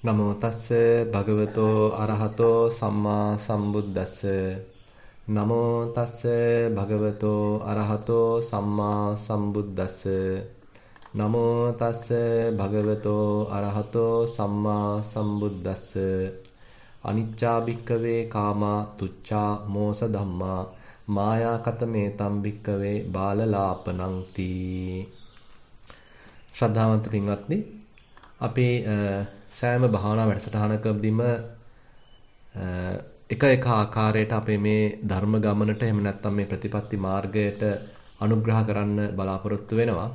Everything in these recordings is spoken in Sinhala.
නමෝ තස්ස භගවතෝ අරහතෝ සම්මා සම්බුද්දස්ස නමෝ තස්ස භගවතෝ අරහතෝ සම්මා සම්බුද්දස්ස නමෝ තස්ස භගවතෝ අරහතෝ සම්මා සම්බුද්දස්ස අනිච්චා භික්කවේ කාමා තුච්ඡා මෝස ධම්මා මායා කතමේ තම් භික්කවේ බාලලාපනං තී. ශ්‍රද්ධාවන්ත පින්වත්නි, අපේ සෑම භාවනා වැඩසටහනකදීම එක ආකාරයට අපේ මේ ධර්ම ගමනට එහෙම නැත්නම් මේ ප්‍රතිපත්ති මාර්ගයට අනුග්‍රහ කරන්න බලාපොරොත්තු වෙනවා.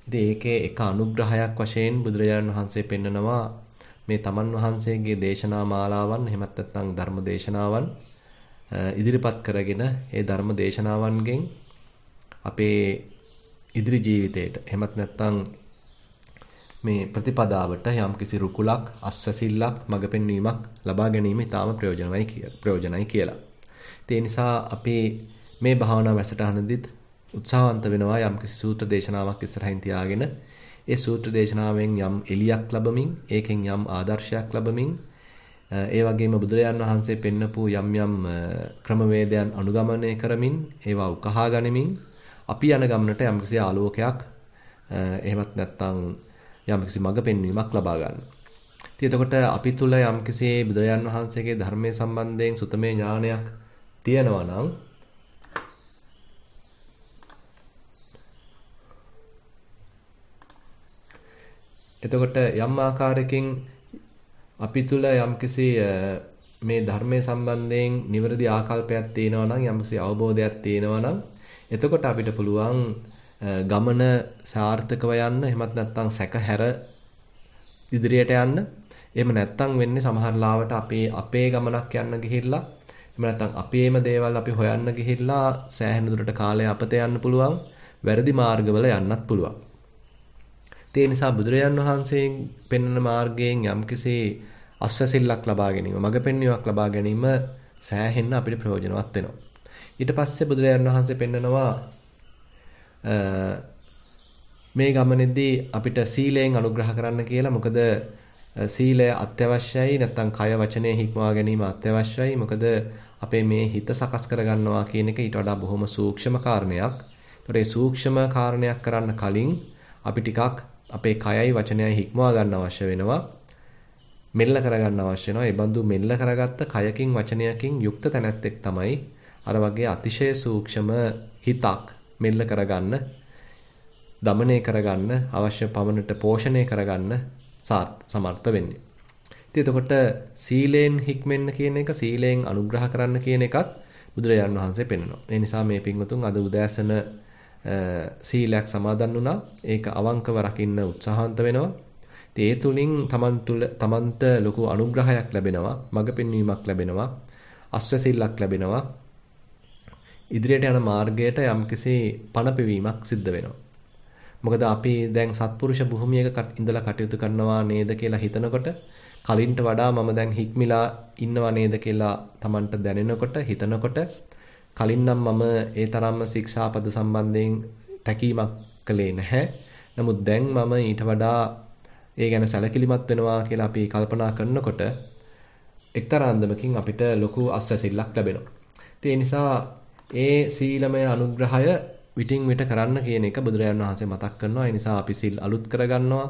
ඉතින් ඒකේ එක අනුග්‍රහයක් වශයෙන් බුදුරජාණන් වහන්සේ පෙන්නනවා මේ තමන් වහන්සේගේ දේශනා මාලාවන් එහෙමත් නැත්නම් ධර්ම දේශනාවන් ඉදිරිපත් කරගෙන ඒ ධර්ම දේශනාවන්ගෙන් අපේ ඉදිරි ජීවිතයට එහෙමත් නැත්නම් මේ ප්‍රතිපදාවට යම්කිසි රුකුලක් අස්වැසිල්ලක් මඟ පෙන්වීමක් ලබා ගැනීම ඉතාම ප්‍රයෝජනයි කියලා. ඒ නිසා අපි මේ භාවනා වැඩසටහනදීත් උත්සාහවන්ත වෙනවා යම්කිසි සූත්‍ර දේශනාවක් ඉස්සරහින් තියාගෙන ඒ සූත්‍ර දේශනාවෙන් යම් එළියක් ලැබමින් ඒකෙන් යම් ආදර්ශයක් ලැබමින් ඒ වගේම බුදුරජාන් වහන්සේ පෙන්නපු යම් ක්‍රමවේදයන් අනුගමනය කරමින් ඒවා උකහා ගනිමින් අපි යන ගමනට යම්කිසි ආලෝකයක් එහෙමත් නැත්නම් යම්කිසි මඟ පෙන්වීමක් ලබා ගන්න. ඉතින් එතකොට අපි තුල යම්කිසි බුදුරජාන් වහන්සේගේ ධර්මයේ සම්බන්ධයෙන් සුතමේ ඥානයක් තියෙනවා නම් එතකොට යම් ආකාරයකින් අපි තුල යම්කිසි මේ ධර්මයේ සම්බන්ධයෙන් නිවැරදි ආකල්පයක් තියෙනවා නම් යම්කිසි අවබෝධයක් තියෙනවා නම් එතකොට අපිට පුළුවන් ගමන සාර්ථකව යන්න එහෙමත් නැත්නම් සැකහැර ඉදිරියට යන්න. එහෙම නැත්නම් වෙන්නේ සමහර ලාවට අපේ ගමනක් යන්න ගිහිල්ලා එහෙම නැත්නම් අපේම දේවල් අපි හොයන්න ගිහිල්ලා සෑහෙන දුරට කාලය අපතේ යන්න පුළුවන්. වැරදි මාර්ගවල යන්නත් පුළුවන්. ඒ නිසා බුදුරජාන් වහන්සේ පෙන්වන මාර්ගයෙන් යම්කිසි අස්වැසිල්ලක් ලබා ගැනීම, මඟ පෙන්වීමක් ලබා ගැනීම සෑහෙන්න අපිට ප්‍රයෝජනවත් වෙනවා. ඊට පස්සේ බුදුරජාන් වහන්සේ පෙන්නනවා මේ ගමනේදී අපිට සීලයෙන් අනුග්‍රහ කරන්න කියලා. මොකද සීලය අත්‍යවශ්‍යයි, නැත්නම් කය වචනය හික්මවා ගැනීම අත්‍යවශ්‍යයි. මොකද අපේ මේ හිත සකස් කරගන්නවා කියන එක ඊට වඩා බොහොම සූක්ෂම කාරණයක්. ඒතකොට මේ සූක්ෂම කාරණයක් කරන්න කලින් අපි ටිකක් අපේ කයයි වචනයයි හික්මවා ගන්න අවශ්‍ය වෙනවා. මෙල්ල කරගන්න අවශ්‍ය වෙනවා. ඒ බඳු මෙල්ල කරගත්ත කයකින් වචනයකින් යුක්ත තැනැත්තෙක් තමයි අර වගේ අතිශය සූක්ෂම හිතක් මෙල්ල කරගන්න, දමනය කරගන්න, අවශ්‍ය පමණට පෝෂණය කරගන්න සමර්ථ වෙන්නේ. ඉතින් එතකොට සීලෙන් හික්මෙන්න කියන එක, සීලෙන් අනුග්‍රහ කරන්න කියන එකත් බුදුරජාණන් වහන්සේ පෙන්වනවා. ඒ නිසා මේ පින්වතුන් අද උදෑසන සීලයක් සමාදන් වුණා. ඒක අවංකව රකින්න උත්සාහන්ත වෙනවා. ඉතින් ඒ තුලින් තමන්ට ලොකු අනුග්‍රහයක් ලැබෙනවා, මඟ පෙන්වීමක් ලැබෙනවා, අස්වැසිල්ලක් ලැබෙනවා. ඉදිරියට යන මාර්ගයට යම්කිසි පණපෙවීමක් සිද්ධ වෙනවා. මොකද අපි දැන් සත්පුරුෂ භූමියක ඉඳලා කටයුතු කරනවා නේද කියලා හිතනකොට, කලින්ට වඩා මම දැන් හික්මිලා ඉන්නවා නේද කියලා Tamanට දැනෙනකොට, හිතනකොට, කලින් නම් මම ඒ තරම්ම ශික්ෂාපද සම්බන්ධයෙන් තැකීමක් කළේ නැහැ. නමුත් දැන් මම ඊට වඩා ඒ ගැන සැලකිලිමත් වෙනවා කියලා අපි කල්පනා කරනකොට එක්තරා අන්දමකින් අපිට ලොකු අස්වැසිල්ලක් ලැබෙනවා. ඒ නිසා ඒ සීලමය අනුග්‍රහය විටින් විට කරන්න කියන එක බුදුරජාණන් වහන්සේ මතක් කරනවා. ඒ නිසා අපි සීල් අලුත් කරගන්නවා.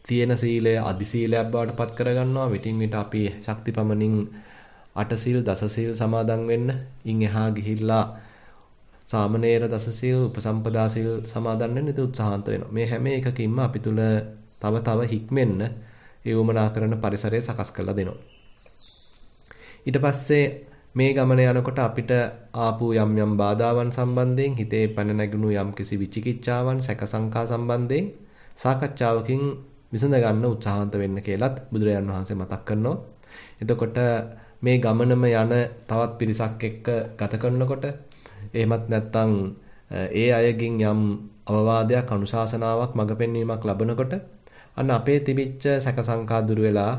තියෙන සීලය අදි සීලයක් බවට පත් කරගන්නවා. විටින් විට අපි ශක්තිපමණින් 8 සීල්, දස සීල් සමාදන් වෙන්න, ඉන් එහා ගිහිල්ලා සාමණේර දස සීල්, උපසම්පදා සීල් සමාදන් වෙන්න උත්සාහන්ත වෙනවා. මේ හැම එකකින්ම අපි තුල තව හික්මෙන්න ඒ උමනා කරන පරිසරය සකස් කරලා දෙනවා. ඊට පස්සේ මේ ගමන යනකොට අපිට ආපු යම් බාධාවන් සම්බන්ධයෙන් හිතේ පැන නැගුණු යම් කිසි විචිකිච්ඡාවන්, සැක සංකා සම්බන්ධයෙන් සාකච්ඡාවකින් විසඳ ගන්න උත්සාහන්ත වෙන්න කියලත් බුදුරජාණන් වහන්සේ මතක් කරනවා. එතකොට මේ ගමනම යන තවත් පිරිසක් එක්ක ගත කරනකොට එහෙමත් නැත්නම් ඒ අයගෙන් යම් අවවාදයක්, අනුශාසනාවක්, මඟ පෙන්වීමක් ලැබනකොට අන්න අපේ තිබිච්ච සැක සංකා දුර වෙලා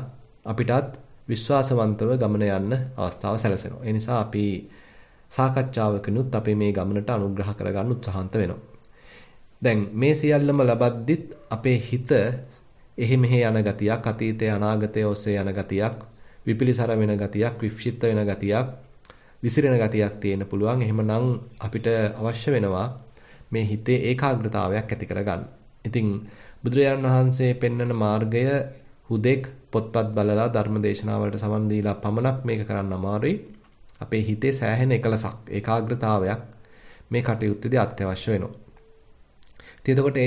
අපිටත් විශ්වාසවන්තව ගමන යන්න අවස්ථාව සැලසෙනවා. ඒ නිසා අපි සාකච්ඡාවකනුත් අපි මේ ගමනට අනුග්‍රහ කරගන්න උත්සාහන්ත වෙනවා. දැන් මේ සියල්ලම ලබද්දිත් අපේ හිත එහෙ මෙහෙ යන ගතියක්, අතීතය අනාගතය ඔස්සේ යන ගතියක්, විපිලිසර වෙන ගතියක්, වික්ෂිප්ත වෙන ගතියක්, විසිරෙන ගතියක් තියෙන්න පුළුවන්. එහෙමනම් අපිට අවශ්‍ය වෙනවා මේ හිතේ ඒකාග්‍රතාවයක් ඇති කරගන්න. ඉතින් බුදුරජාණන් වහන්සේ පෙන්වන මාර්ගය හුදෙක් පොත්පත් බලලා ධර්මදේශනාවලට සමන් දීලා පමණක් මේක කරන්න අමාරුයි. අපේ හිතේ සෑහෙන එකලසක්, ඒකාග්‍රතාවයක් මේ කටයුත්තේදී අත්‍යවශ්‍ය වෙනවා. ඉතින් එතකොට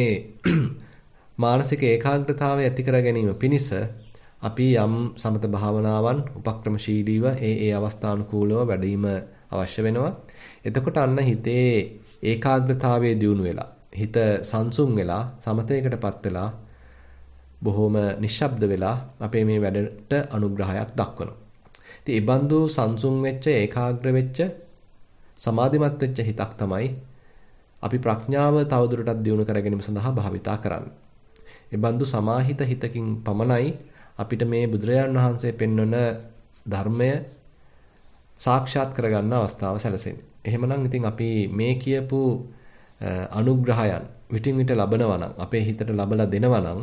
මානසික ඒකාග්‍රතාවය ඇති කර ගැනීම පිණිස අපි යම් සමත භාවනාවන් උපක්‍රමශීලීව ඒ අවස්ථානුකූලව වැඩිම අවශ්‍ය වෙනවා. එතකොට අන්න හිතේ ඒකාග්‍රතාවයේ දියුණු වෙලා, හිත සංසුන් වෙලා, සමතයකටපත් වෙලා, බොහොම නිශ්ශබ්ද වෙලා අපේ මේ වැඩට අනුග්‍රහයක් දක්වනවා. ඉතින් ඒ බඳු සංසුන් වෙච්ච, ඒකාග්‍ර වෙච්ච, සමාධිමත් වෙච්ච හිතක් තමයි අපි ප්‍රඥාව තවදුරටත් දියුණු කර ගැනීම සඳහා භාවිතා කරන්නේ. ඒ බඳු සමාහිත හිතකින් පමණයි අපිට මේ බුදුරජාණන් වහන්සේ පෙන්වන ධර්මය සාක්ෂාත් කරගන්න අවස්ථාව සැලසෙන්නේ. එහෙමනම් ඉතින් අපි මේ කියපු අනුග්‍රහයන් විටින් විට ලබනවා නම්, අපේ හිතට ලබලා දෙනවා නම්,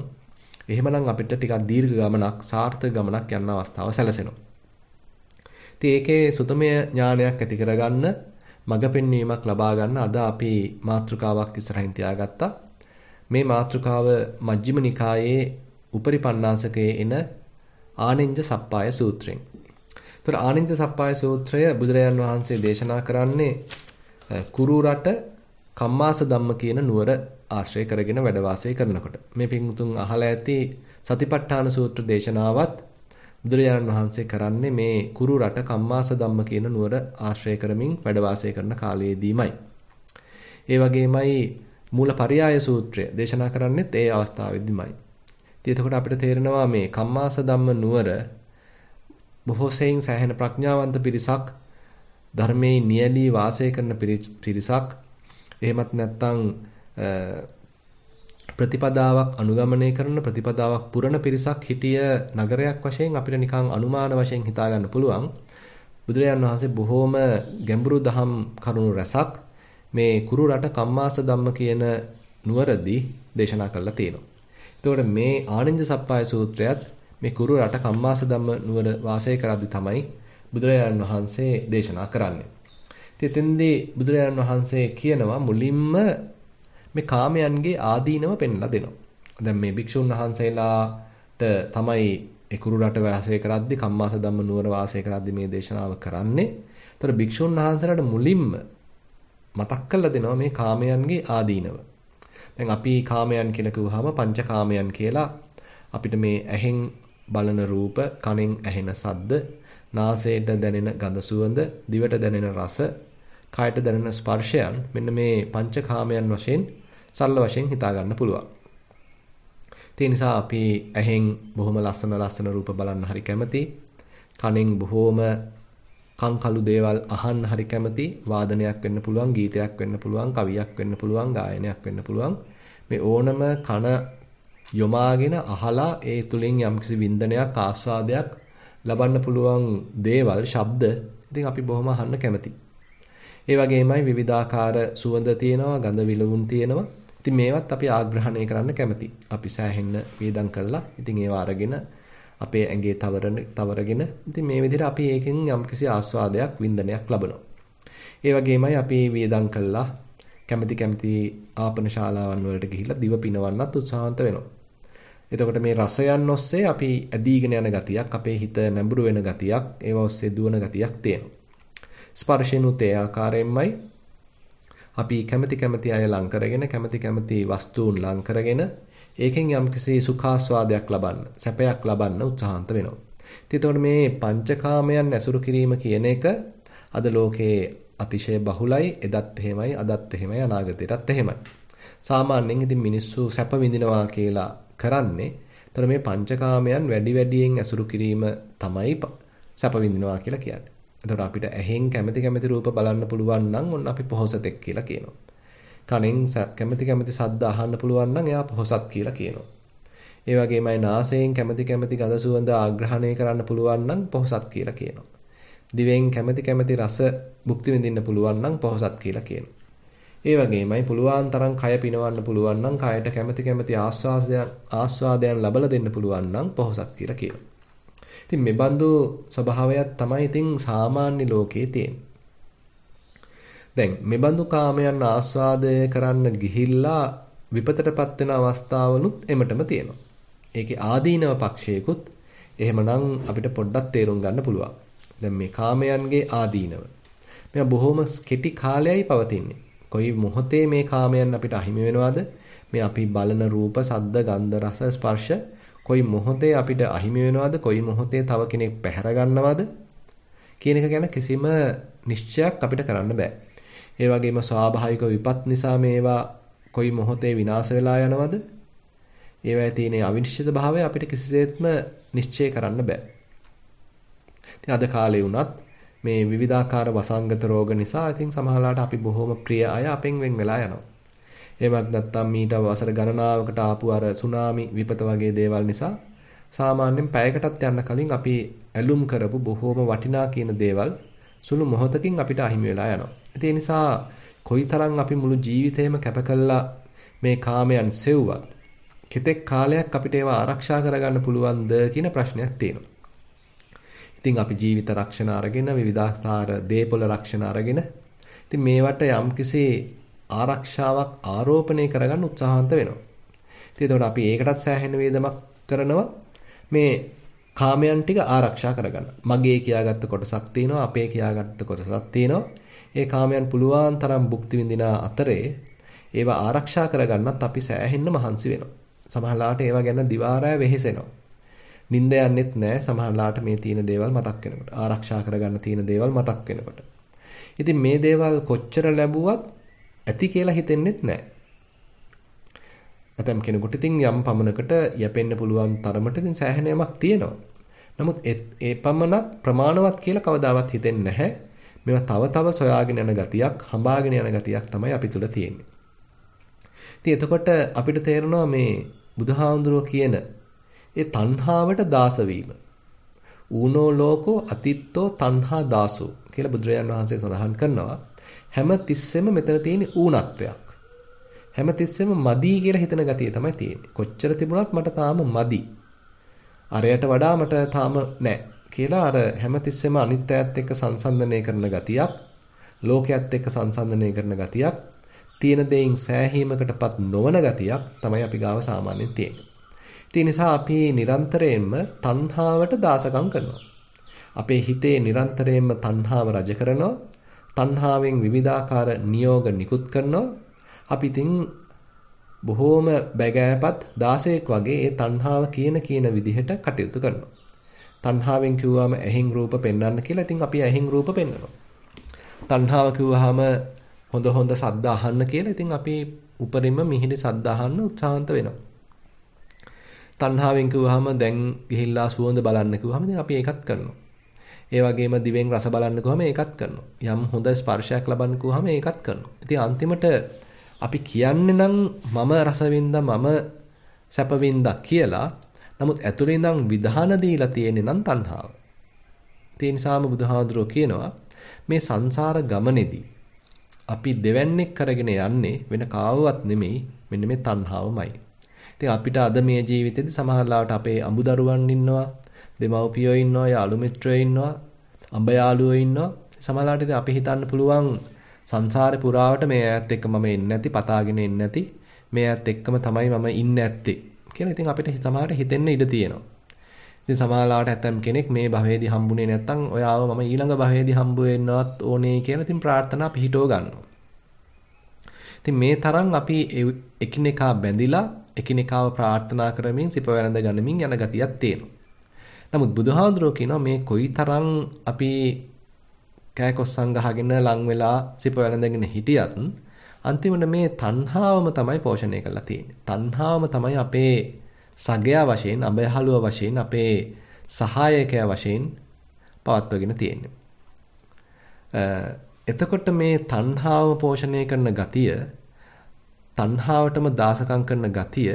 එහෙමනම් අපිට ටිකක් දීර්ඝ ගමනක්, සාර්ථක ගමනක් යන්න අවස්ථාව සැලසෙනවා. ඉතින් ඒකේ සුතමය ඥානයක් ඇති කරගන්න, මඟ පෙන්වීමක් ලබා ගන්න අද අපි මාතෘකාවක් ඉස්සරහින් තියාගත්තා. මේ මාතෘකාව මජ්ක්‍ධිම නිකායේ උපරිපණ්ණාසකයේ එන ආනෙන්ජ සප්පාය සූත්‍රයෙන්. ඒතර ආනෙන්ජ සප්පාය සූත්‍රය බුදුරජාන් වහන්සේ දේශනා කරන්නේ කුරු රට කම්මාස ධම්ම කියන නුවර ආශ්‍රය කරගෙන වැඩ වාසය කරනකොට. මේ පින්තුන් අහලා ඇති සතිපට්ඨාන සූත්‍ර දේශනාවත් බුදුරජාණන් වහන්සේ කරන්නේ මේ කුරු රට කම්මාස ධම්ම කියන නුවර ආශ්‍රය කරමින් වැඩ වාසය කරන කාලයේදීමයි. ඒ වගේමයි මූලපරියාය සූත්‍රය දේශනා කරන්නේත් ඒ අවස්ථාවේදීමයි. ඉතින් එතකොට අපිට තේරෙනවා මේ කම්මාස ධම්ම නුවර බොහෝ සෙයින් සෑහෙන ප්‍රඥාවන්ත පිරිසක්, ධර්මයේ නියැලී වාසය කරන පිරිසක්, එහෙමත් නැත්නම් ප්‍රතිපදාවක් අනුගමනය කරන, ප්‍රතිපදාවක් පුරන පිරිසක් හිටිය නගරයක් වශයෙන් අපිට නිකන් අනුමාන වශයෙන් හිතා ගන්න පුළුවන්. බුදුරජාණන් වහන්සේ බොහෝම ගැඹුරු දහම් කරුණු රැසක් මේ කුරු රට කම්මාස ධම්ම කියන නුවරදී දේශනා කරලා තියෙනවා. එතකොට මේ ආනෙන්ජ සප්පාය සූත්‍රයත් මේ කුරු රට කම්මාස ධම්ම නුවර වාසය කරද්දී තමයි බුදුරජාණන් වහන්සේ දේශනා කරන්නේ. ඉතින් එතෙන්දී බුදුරජාණන් වහන්සේ කියනවා මුලින්ම මේ කාමයන්ගේ ආදීනව පෙන්ලා දෙනවා. දැන් මේ භික්ෂුන් වහන්සේලාට තමයි ඒ කුරු රට වාසය කරද්දී කම්මාස ධම්ම නුවර වාසය කරද්දී මේ දේශනාව කරන්නේ. ඒතර භික්ෂුන් වහන්සේලාට මුලින්ම මතක් කරලා දෙනවා මේ කාමයන්ගේ ආදීනව. දැන් අපි කාමයන් කියලා කිව්වහම පංචකාමයන් කියලා අපිට මේ ඇහෙන් බලන රූප, කනෙන් ඇහෙන ශබ්ද, නාසයට දැනෙන ගඳ සුවඳ, දිවට දැනෙන රස, කයට දැනෙන ස්පර්ශයන්, මෙන්න මේ පංචකාමයන් වශයෙන් සරල වශයෙන් හිතා ගන්න පුළුවන්. ඒ නිසා අපි ඇහෙන් බොහොම ලස්සන රූප බලන්න හරි කැමති, කනෙන් බොහොම කංකලු දේවල් අහන්න හරි කැමති, වාදනයක් වෙන්න පුළුවන්, ගීතයක් වෙන්න පුළුවන්, කවියක් වෙන්න පුළුවන්, ගායනයක් වෙන්න පුළුවන්. මේ ඕනම කන යොමාගෙන අහලා ඒ තුලින් යම්කිසි වින්දනයක්, ආස්වාදයක් ලබන්න පුළුවන් දේවල්, ශබ්ද ඉතින් අපි බොහොම අහන්න කැමති. ඒ වගේමයි විවිධාකාර සුවඳ තියෙනවා, ගඳ විලවුන් තියෙනවා. ඉතින් මේවත් අපි ආග්‍රහණය කරන්න කැමති. අපි සෑහෙන්න වේදම් කළා. ඉතින් ඒවා අරගෙන අපේ ඇඟේ තවරගෙන ඉතින් මේ විදිහට අපි ඒකෙන් යම්කිසි ආස්වාදයක්, වින්දනයක් ලබනවා. ඒ වගේමයි අපි වේදම් කළා කැමති ආපන ශාලාවන් වලට ගිහිල්ලා දිව පිනවන්නත් උත්සාහන්ත වෙනවා. එතකොට මේ රසයන් ඔස්සේ අපි ඇදීගෙන යන ගතියක්, අපේ හිත නැඹුරු වෙන ගතියක්, ඒව ඔස්සේ දුවන ගතියක් තියෙනවා. ස්පර්ශෙනුත් ඒ ආකාරයෙන්මයි අපි කැමති අය ලං කරගෙන, කැමති වස්තුන් ලං කරගෙන ඒකෙන් යම්කිසි සුඛාස්වාදයක් ලබන්න, සැපයක් ලබන්න උත්සාහන්ත වෙනවා. ඉතින් මේ පංචකාමයන් ඇසුරු කිරීම කියන එක අද ලෝකේ අතිශය බහුලයි. එදත් එහෙමයි, අදත් එහෙමයි, අනාගතයටත් එහෙමයි. සාමාන්‍යයෙන් ඉතින් මිනිස්සු සැප විඳිනවා කියලා කරන්නේ. ඒතර මේ පංචකාමයන් වැඩියෙන් ඇසුරු කිරීම තමයි සැප විඳිනවා කියලා කියන්නේ. එතකොට අපිට ඇහෙන් කැමති රූප බලන්න පුළුවන් නම් ඔන්න අපි පොහොසතෙක් කියලා කියනවා. කනෙන් කැමති ශබ්ද අහන්න පුළුවන් නම් එයා පොහොසත් කියලා කියනවා. ඒ වගේමයි නාසයෙන් කැමති ගඳ සුවඳ ආග්‍රහණය කරන්න පුළුවන් නම් පොහොසත් කියලා කියනවා. දිවෙන් කැමති රස භුක්ති විඳින්න පුළුවන් නම් පොහොසත් කියලා කියනවා. ඒ වගේමයි පුළුවන් තරම් කය පිනවන්න පුළුවන් නම් කයට කැමැති ආස්වාදයන් ලබලා දෙන්න පුළුවන් නම් පොහොසත් කියලා කියනවා. ඉතින් මේ බඳු ස්වභාවයක් තමයි ඉතින් සාමාන්‍ය ලෝකයේ තියෙන්නේ. දැන් මේ බඳු කාමයන් ආස්වාදය කරන්න ගිහිල්ලා විපතටපත් වෙන අවස්ථාවලුත් එමටම තියෙනවා. ඒකේ ආදීනව පක්ෂයකුත් එහෙමනම් අපිට පොඩ්ඩක් තේරුම් ගන්න පුළුවන්. දැන් මේ කාමයන්ගේ ආදීනව. මේවා බොහොම කෙටි කාලයයි පවතින්නේ. කොයි මොහොතේ මේ කාමයන් අපිට අහිමි වෙනවද? මේ අපි බලන රූප, ශබ්ද, ගන්ධ, රස, ස්පර්ශ කොයි මොහොතේ අපිට අහිමි වෙනවද? කොයි මොහොතේ තව කෙනෙක් පැහැර ගන්නවද? කියන එක ගැන කිසිම නිශ්චයක් අපිට කරන්න බෑ. ඒ වගේම ස්වාභාවික විපත් නිසා මේවා කොයි මොහොතේ විනාශ වෙලා යනවද? ඒවැය තියෙන අවිනිශ්චිත භාවය අපිට කිසිසේත්ම නිශ්චය කරන්න බෑ. ඉතින් අද කාලේ වුණත් මේ විවිධාකාර වසංගත රෝග නිසා ඉතින් සමහරවිට අපි බොහොම ප්‍රිය අය අපෙන් වෙන් වෙලා යනවා. එහෙමත් නැත්නම් මීට වසර ගණනාවකට ආපු අර සුනාමි විපත වගේ දේවල් නිසා සාමාන්‍යයෙන් පැයකටත් යන්න කලින් අපි ඇලුම් කරපු බොහොම වටිනා කියන දේවල් සුළු මොහොතකින් අපිට අහිමි වෙලා යනවා. ඒ නිසා කොයිතරම් අපි මුළු ජීවිතේම කැප කළා මේ කාමයන් සෙව්වත් කෙතෙක් කාලයක් අපිට ඒවා ආරක්ෂා කරගන්න පුළුවන්ද කියන ප්‍රශ්නයක් තියෙනවා. ඉතින් අපි ජීවිත රක්ෂණ අරගෙන විවිධාකාර දේපොළ රක්ෂණ අරගෙන ඉතින් මේවට යම්කිසි ආරක්ෂාවක් ආරෝපණය කරගන්න උත්සාහන්ත වෙනවා. ඉතින් එතකොට අපි ඒකටත් සෑහෙන වේදමක් කරනවා මේ කාමයන් ටික ආරක්ෂා කරගන්න. මගේ කියාගත්ත කොටසක් තියෙනවා, අපේ කියාගත්ත කොටසක් තියෙනවා. ඒ කාමයන් පුළුවන් තරම් භුක්ති විඳින අතරේ ඒවා ආරක්ෂා කරගන්නත් අපි සෑහෙන්න මහන්සි වෙනවා. සමහරලාට ඒවා ගැන දිවා රැ වෙහෙසෙනවා. නිින්ද යන්නෙත් නැහැ සමහරලාට මේ තියෙන දේවල් මතක් වෙනකොට. ආරක්ෂා කරගන්න තියෙන දේවල් මතක් වෙනකොට. ඉතින් මේ දේවල් කොච්චර ලැබුවත් ඇති කියලා හිතෙන්නෙත් නැහැ. නැත්නම් කෙනෙකුට ඉතින් යම් පමණකට යැපෙන්න පුළුවන් තරමට ඉතින් සෑහෙන යමක් තියෙනවා. නමුත් ඒ පමණක් ප්‍රමාණවත් කියලා කවදාවත් හිතෙන්නේ නැහැ. මේවා තව තව සොයාගෙන යන ගතියක්, හඹාගෙන යන ගතියක් තමයි අපි තුල තියෙන්නේ. ඉතින් එතකොට අපිට තේරෙනවා මේ බුදුහාමුදුරුවෝ කියන ඒ තණ්හාවට දාස වීම. ඌනෝ ලෝකෝ අතිත්තෝ තණ්හා දාසෝ කියලා බුදුරජාණන් වහන්සේ සඳහන් කරනවා. හැම තිස්සෙම මෙතන තියෙන ඌණත්වයක්. හැම තිස්සෙම මදි කියලා හිතන ගතිය තමයි තියෙන්නේ. කොච්චර තිබුණත් මට තාම මදි. අරයට වඩා මට තාම නැහැ කියලා අර හැම තිස්සෙම අනිත්‍යයත් එක්ක සංසන්දනය කරන ගතියක්, ලෝකයේත් එක්ක සංසන්දනය කරන ගතියක්, තියෙන දෙයින් සෑහීමකටපත් නොවන ගතියක් තමයි අපි ගාව සාමාන්‍යයෙන් තියෙන්නේ. ඒ නිසා අපි නිරන්තරයෙන්ම තණ්හාවට දාසකම් කරනවා. අපේ හිතේ නිරන්තරයෙන්ම තණ්හාව රජ කරනවා. තණ්හාවෙන් විවිධාකාර නියෝග නිකුත් කරනවා. අපි ඉතින් බොහෝම බැගෑපත් 16ක් වගේ ඒ තණ්හාව කියන විදිහට කටයුතු කරනවා. තණ්හාවෙන් කිව්වම ඇහින් රූප පෙන්වන්න කියලා ඉතින් අපි ඇහින් රූප පෙන්වනවා. තණ්හාව කිව්වහම හොඳ සද්ද අහන්න කියලා ඉතින් අපි උපරිම මිහිරි සද්ද අහන්න උත්සාහන්ත වෙනවා. තණ්හාවෙන් කිව්වහම දැන් ගිහිල්ලා සුවඳ බලන්න කිව්වහම ඉතින් අපි ඒකත් කරනවා. ඒ වගේම දිවෙන් රස බලන්න කිව්වම ඒකත් කරනවා. යම් හොඳ ස්පර්ශයක් ලබන්න කිව්වහම ඒකත් කරනවා. ඉතින් අන්තිමට අපි කියන්නේ නම් මම රස වින්දා මම සැප වින්දා කියලා. නමුත් ඇතුළේ ඉඳන් විධාන දීලා තියෙන්නේ නම් තණ්හාව. ඒ නිසාම බුදුහාඳුරෝ කියනවා මේ සංසාර ගමනේදී අපි දෙවන්නේක් කරගෙන යන්නේ වෙන කාවවත් නෙමෙයි මෙන්න මේ තණ්හාවමයි. ඉතින් අපිට අද මේ ජීවිතේදී සමහරවිට අපේ අඹදරුවන් ඉන්නවා, දෙමව්පියෝ ඉන්නවා, යාළු මිත්‍රයෝ ඉන්නවා, අඹ යාළුවෝ ඉන්නවා. සමහරවිට අපි හිතන්න පුළුවන් සංසාරේ පුරාවට මේ ඈත් එක්ක මම එන්නේ නැති, පතාගෙන එන්නේ නැති, මේ ඈත් එක්කම තමයි මම ඉන්නේ නැත්තේ කියලා ඉතින් අපිට සමහරට හිතෙන්න ඉඩ තියෙනවා. ඉතින් සමහරලාට ඇතම් කෙනෙක් මේ භවයේදී හම්බුනේ නැත්නම් ඔයාව මම ඊළඟ භවයේදී හම්බ වෙන්නවත් ඕනේ කියලා ඉතින් ප්‍රාර්ථනා පිහිටව ගන්නවා. ඉතින් මේ තරම් අපි එකිනෙකා බැඳිලා එකිනෙකාව ප්‍රාර්ථනා කරමින් සිප වැළඳ ගනිමින් යන ගතියක් තියෙනවා. නමුත් බුදුහාඳුරෝ කියනවා මේ කොයිතරම් අපි කෑකොස්සන් ගහගෙන ලං වෙලා සිප වැළඳගෙන හිටියත් අන්තිමට මේ තණ්හාවම තමයි පෝෂණය කරලා තියෙන්නේ. තණ්හාවම තමයි අපේ සගයා වශයෙන්, අබයහලුව වශයෙන්, අපේ සහායකයා වශයෙන් පවත්වගෙන තියෙන්නේ. එතකොට මේ තණ්හාව පෝෂණය කරන ගතිය, තණ්හාවටම දාසකම් කරන ගතිය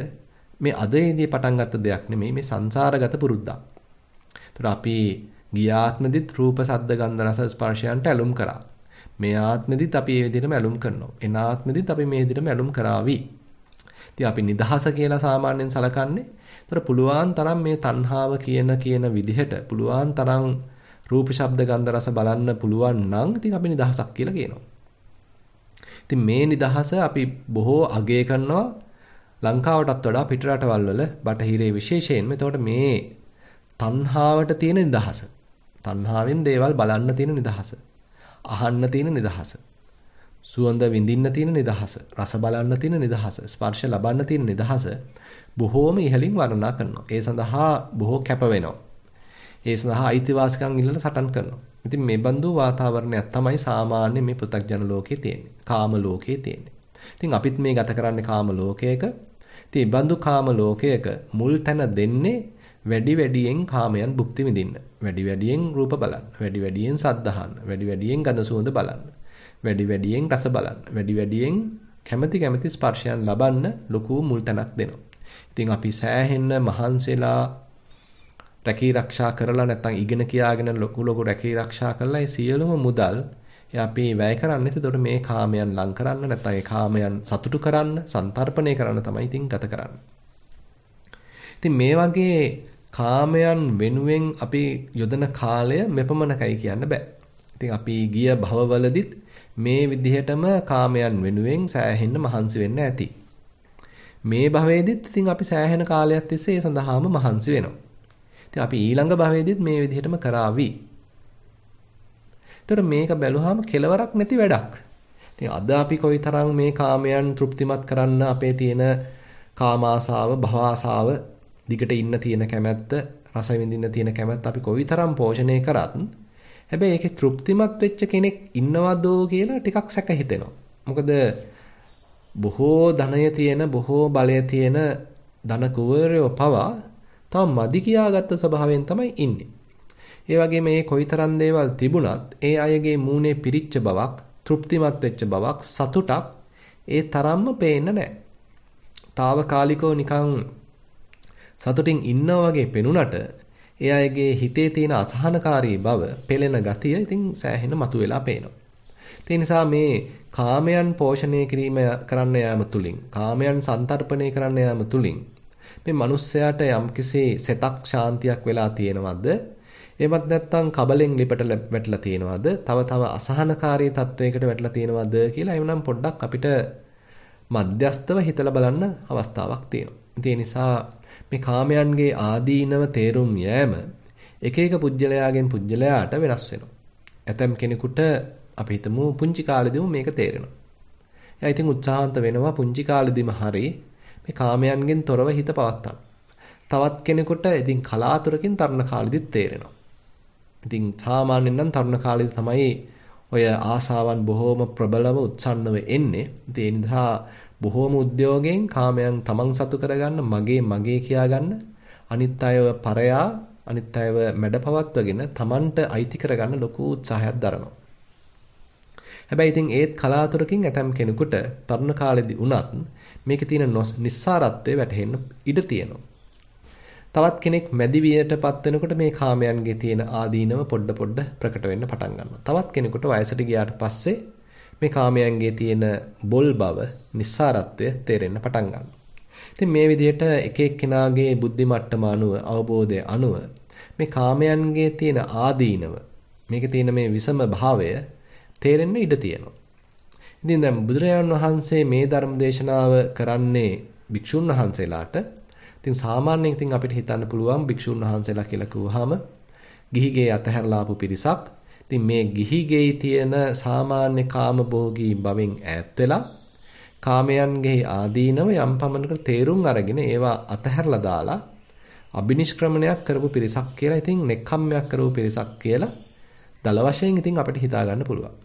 මේ අදේදී පටන් ගත්ත දෙයක් නෙමෙයි, මේ සංසාරගත පුරුද්දක්. ඒතර අපි ගියාත්මදිත් රූප, ශබ්ද, ගන්ධ, රස, ස්පර්ශයන්ට ඇලුම් කරා. මේ ආත්මෙදිත් අපි මේ විදිහටම ඇලුම් කරනවා. එන ආත්මෙදිත් අපි මේ විදිහටම ඇලුම් කරાવી. ඉතින් අපි නිදහස කියලා සාමාන්‍යයෙන් සලකන්නේ. ඒතර පුළුවන් තරම් මේ තණ්හාව කියන විදිහට පුළුවන් තරම් රූප, ශබ්ද, ගන්ධ, රස බලන්න පුළුවන් නම් ඉතින් අපි නිදහසක් කියලා කියනවා. ඉතින් මේ නිදහස අපි බොහෝ අගය කරනවා ලංකාවටත් වඩා පිට රටවල් වල බටහිරේ විශේෂයෙන්ම. එතකොට මේ තණ්හාවට තියෙන නිදහස. තණ්හාවෙන් දේවල් බලන්න තියෙන නිදහස. අහන්න තියෙන නිදහස. සුවඳ විඳින්න තියෙන නිදහස. රස බලන්න තියෙන නිදහස. ස්පර්ශ ලබන්න තියෙන නිදහස බොහෝම ඉහළින් වර්ණනා කරනවා. ඒ සඳහා බොහෝ කැප වෙනවා. ඒ සඳහා අයිතිවාසිකම් ඉල්ලලා සටන් කරනවා. ඉතින් මේ බඳු වාතාවරණයක් තමයි සාමාන්‍ය මේ පෘථග්ජන ලෝකේ තියෙන්නේ. කාම ලෝකේ තියෙන්නේ. ඉතින් අපිත් මේ ගත කරන්නේ කාම ලෝකයක. ඉතින් මේ බඳු කාම ලෝකයක මුල් තැන දෙන්නේ වැඩි වැඩියෙන් කාමයන් භුක්ති විඳින්න. වැඩි වැඩියෙන් රූප බලන්න. වැඩි වැඩියෙන් සද්ද අහන්න. වැඩි වැඩියෙන් ගඳ සුවඳ බලන්න. වැඩි වැඩියෙන් රස බලන්න. වැඩි වැඩියෙන් කැමැති ස්පර්ශයන් ලබන්න ලොකු මුල් තැනක් දෙනවා. ඉතින් අපි සෑහෙන්න මහන්සිලා රැකී ආරක්ෂා කරලා නැත්නම් ඉගෙන කියාගෙන ලොකු රැකී ආරක්ෂා කරලා ඒ සියලුම මුදල් අපි වැය කරන්නේ. එතකොට මේ කාමයන් ලං කරන්න නැත්නම් ඒ කාමයන් සතුටු කරන්න, සන්තරපණය කරන්න තමයි ඉතින් ගත කරන්නේ. ඉතින් මේ වගේ කාමයන් වෙනුවෙන් අපි යොදන කාලය මෙපමණකයි කියන්න බෑ. ඉතින් අපි ගිය භවවලදීත් මේ විදිහටම කාමයන් වෙනුවෙන් සෑහෙන්න මහන්සි වෙන්න ඇති. මේ භවයේදීත් ඉතින් අපි සෑහෙන කාලයක් තිස්සේ ඒ සඳහාම මහන්සි වෙනවා. ඉතින් අපි ඊළඟ භවයේදීත් මේ විදිහටම කරાવી. ඒතර මේක බැලුවාම කෙලවරක් නැති වැඩක්. ඉතින් අද අපි කොයිතරම් මේ කාමයන් තෘප්තිමත් කරන්න අපේ තියෙන කාම ආසාව, භව ආසාව, දිගට ඉන්න තියෙන කැමැත්ත, රස විඳින්න තියෙන කැමැත්ත අපි කොයිතරම් පෝෂණය කරත් හැබැයි ඒකේ තෘප්තිමත් වෙච්ච කෙනෙක් ඉන්නවදෝ කියලා ටිකක් සැක හිතෙනවා. මොකද බොහෝ ධනය තියෙන, බොහෝ බලය තියෙන ධන කුවරයෝ පවා තව මදි කියාගත්ත ස්වභාවයෙන් තමයි ඉන්නේ. ඒ වගේම මේ කොයිතරම් දේවල් තිබුණත් ඒ අයගේ මූණේ පිරිච්ච බවක්, තෘප්තිමත් වෙච්ච බවක්, සතුටක් ඒ තරම්ම පේන්න නැහැ. తాවකාලිකව නිකන් සතුටින් ඉන්නා වගේ පෙනුනට ඒ අයගේ හිතේ තියෙන අසහනකාරී බව, පෙළෙන ගතිය ඉතින් සෑහෙන මතුවලා පේනවා. ඒ නිසා මේ කාමයන් පෝෂණය කිරීම කරන්න යාම තුලින්, කාමයන් සන්තරපණය කරන්න යාම තුලින් මේ මිනිස්සයාට යම්කිසි සෙතක් ශාන්තියක් වෙලා තියෙනවද? එහෙමත් නැත්නම් කබලෙන් ලිපට වැටලා තියෙනවද? තව අසහනකාරී තත්වයකට වැටලා තියෙනවද කියලා එවනම් පොඩ්ඩක් අපිට මධ්‍යස්තව හිතලා බලන්න අවස්ථාවක් තියෙනවා. ඒ නිසා මේ කාමයන්ගේ ආදීනව තේරුම් යෑම එක එක පුජ්‍යලයාගෙන් පුජ්‍යලයාට වෙනස් වෙනවා. ඇතම් කෙනෙකුට අපි හිතමු පුංචි කාලෙදිම මේක තේරෙනවා. එයා ඉතින් උත්සාහන්ත වෙනවා පුංචි කාලෙදිම හරි මේ කාමයන්ගෙන් තොරව හිත පවත්වා. තවත් කෙනෙකුට ඉතින් කලාතුරකින් තරුණ කාලෙදිත් තේරෙනවා. ඉතින් සාමාන්‍යයෙන් නම් තරුණ කාලෙදි තමයි ඔය ආසාවන් බොහෝම ප්‍රබලව උත්සන්නව එන්නේ. ඒ නිසා බොහෝම උද්‍යෝගයෙන් කාමයන් තමන් සතු කරගන්න, මගේ කියා ගන්න, අනිත් අයව පරයා, අනිත් අයව මැඩපවත්වගෙන තමන්ට අයිති කරගන්න ලොකු උත්සාහයක් දරනවා. හැබැයි ඉතින් ඒත් කලාතුරකින් ඇතම් කෙනෙකුට තරුණ කාලෙදි වුණත් මේකේ තියෙන නිස්සාරත්වය වැටහෙන්න ඉඩ තියෙනවා. තවත් කෙනෙක් මැදිවියටපත් වෙනකොට මේ කාමයන්ගේ තියෙන ආදීනව පොඩ ප්‍රකට වෙන්න පටන් ගන්නවා. තවත් කෙනෙකුට වයසට ගියාට පස්සේ මේ කාමයන්ගේ තියෙන බොල් බව, නිස්සාරත්වය තේරෙන්න පටන් ගන්නවා. ඉතින් මේ විදිහට එක එක්කෙනාගේ බුද්ධි මට්ටම අනුව, අවබෝධය අනුව මේ කාමයන්ගේ තියෙන ආදීනව, මේකේ තියෙන මේ විසම භාවය තේරෙන්න ඉඩ තියෙනවා. ඉතින් දැන් බුදුරජාණන් වහන්සේ මේ ධර්ම දේශනාව කරන්නේ භික්ෂුන් වහන්සේලාට. ඉතින් සාමාන්‍යයෙන් ඉතින් අපිට හිතන්න පුළුවන් භික්ෂුන් වහන්සේලා කියලා කිව්වහම ගිහිගේ අතහැරලා ආපු පිරිසක්. ඉතින් මේ ගිහිගේ තියෙන සාමාන්‍ය කාමභෝගී බවෙන් ඈත් වෙලා කාමයන්ගේ ආදීනව යම් පමණකට තේරුම් අරගෙන ඒවා අතහැරලා දාලා අබිනිෂ්ක්‍රමණයක් කරපු පිරිසක් කියලා, ඉතින් නෙක්ඛම්මයක් කරපු පිරිසක් කියලා දල වශයෙන් ඉතින් අපිට හිතා ගන්න පුළුවන්.